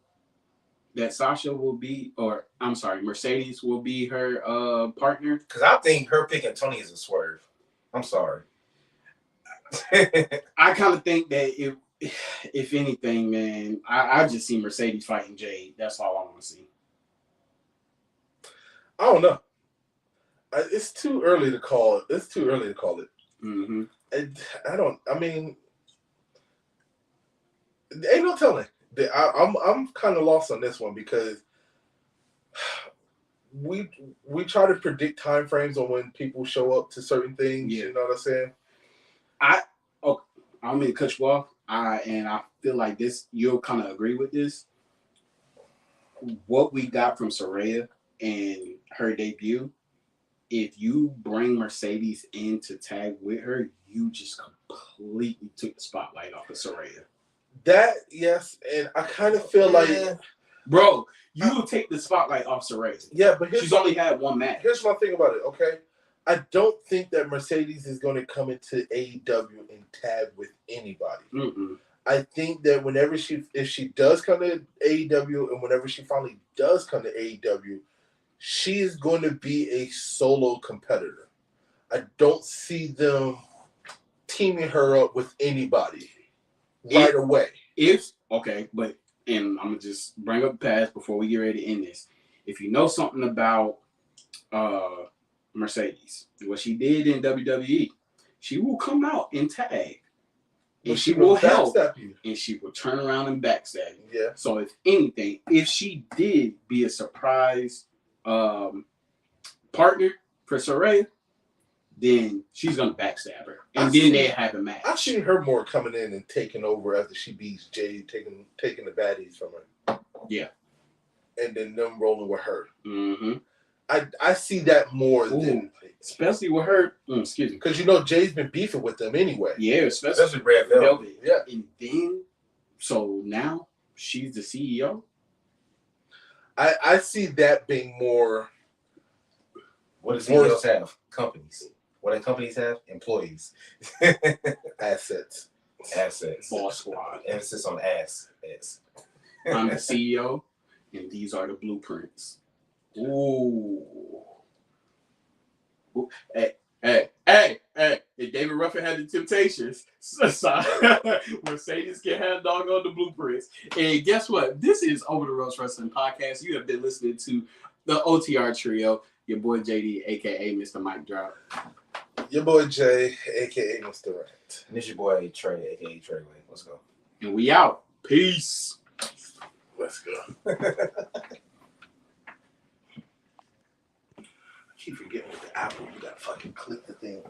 S1: that Sasha will be, or I'm sorry, Mercedes will be her partner.
S2: Because I think her picking Toni is a swerve. I'm sorry.
S1: I kind of think that if anything, man, I just see Mercedes fighting Jade. That's all I want to see.
S3: I don't know. It's too early to call. It's too early to call it.
S1: Mm-hmm.
S3: I mean, ain't no telling. I'm kind of lost on this one because we try to predict time frames on when people show up to certain things. Yeah. You know what I'm saying?
S1: I'm going to cut you off. And I feel like this, you'll kind of agree with this. What we got from Saraya and her debut, if you bring Mercedes in to tag with her, you just completely took the spotlight off of Saraya.
S3: That, yes, and I kind of feel like...
S1: Bro, you will take the spotlight off Saraya.
S3: Yeah, but
S1: she's only had one match.
S3: Here's my thing about it, okay? I don't think that Mercedes is going to come into AEW and tag with anybody.
S1: Mm-mm.
S3: I think that if she does come to AEW and whenever she finally does come to AEW, she is going to be a solo competitor. I don't see them teaming her up with anybody right away. And I'm going to just bring up the past before we get ready to end this. If you know something about Mercedes, what she did in WWE, she will come out and tag. And she will help you. And she will turn around and backstab you. Yeah.
S1: So if anything, if she did be a surprise partner for Saraya, then she's gonna backstab her, and then they have a match.
S3: I've seen her more coming in and taking over after she beats Jade, taking the baddies from her.
S1: Yeah,
S3: and then them rolling with her.
S1: Mm-hmm.
S3: I see that more than
S1: Especially with her, excuse me.
S3: Because you know Jay's been beefing with them anyway.
S1: Yeah,
S2: Especially Red Velvet.
S3: Yeah.
S1: And then, so now she's the CEO.
S3: I see that being more.
S2: What do CEOs have? Companies. What do companies have? Employees.
S3: Assets.
S1: Boss squad.
S2: Emphasis on ass.
S1: I'm the CEO, and these are the blueprints. Ooh. Hey. If David Ruffin had the Temptations, Mercedes can have dog on the blueprints. And guess what? This is Over the Ropes Wrestling Podcast. You have been listening to the OTR Trio. Your boy JD, a.k.a. Mr. Mike Drop.
S3: Your boy Jay, a.k.a. Mr. Rant.
S2: And this your boy Trey, a.k.a. Treyway. Let's go.
S1: And we out. Peace.
S3: Let's go. I keep forgetting with the Apple, you gotta fucking click the thing.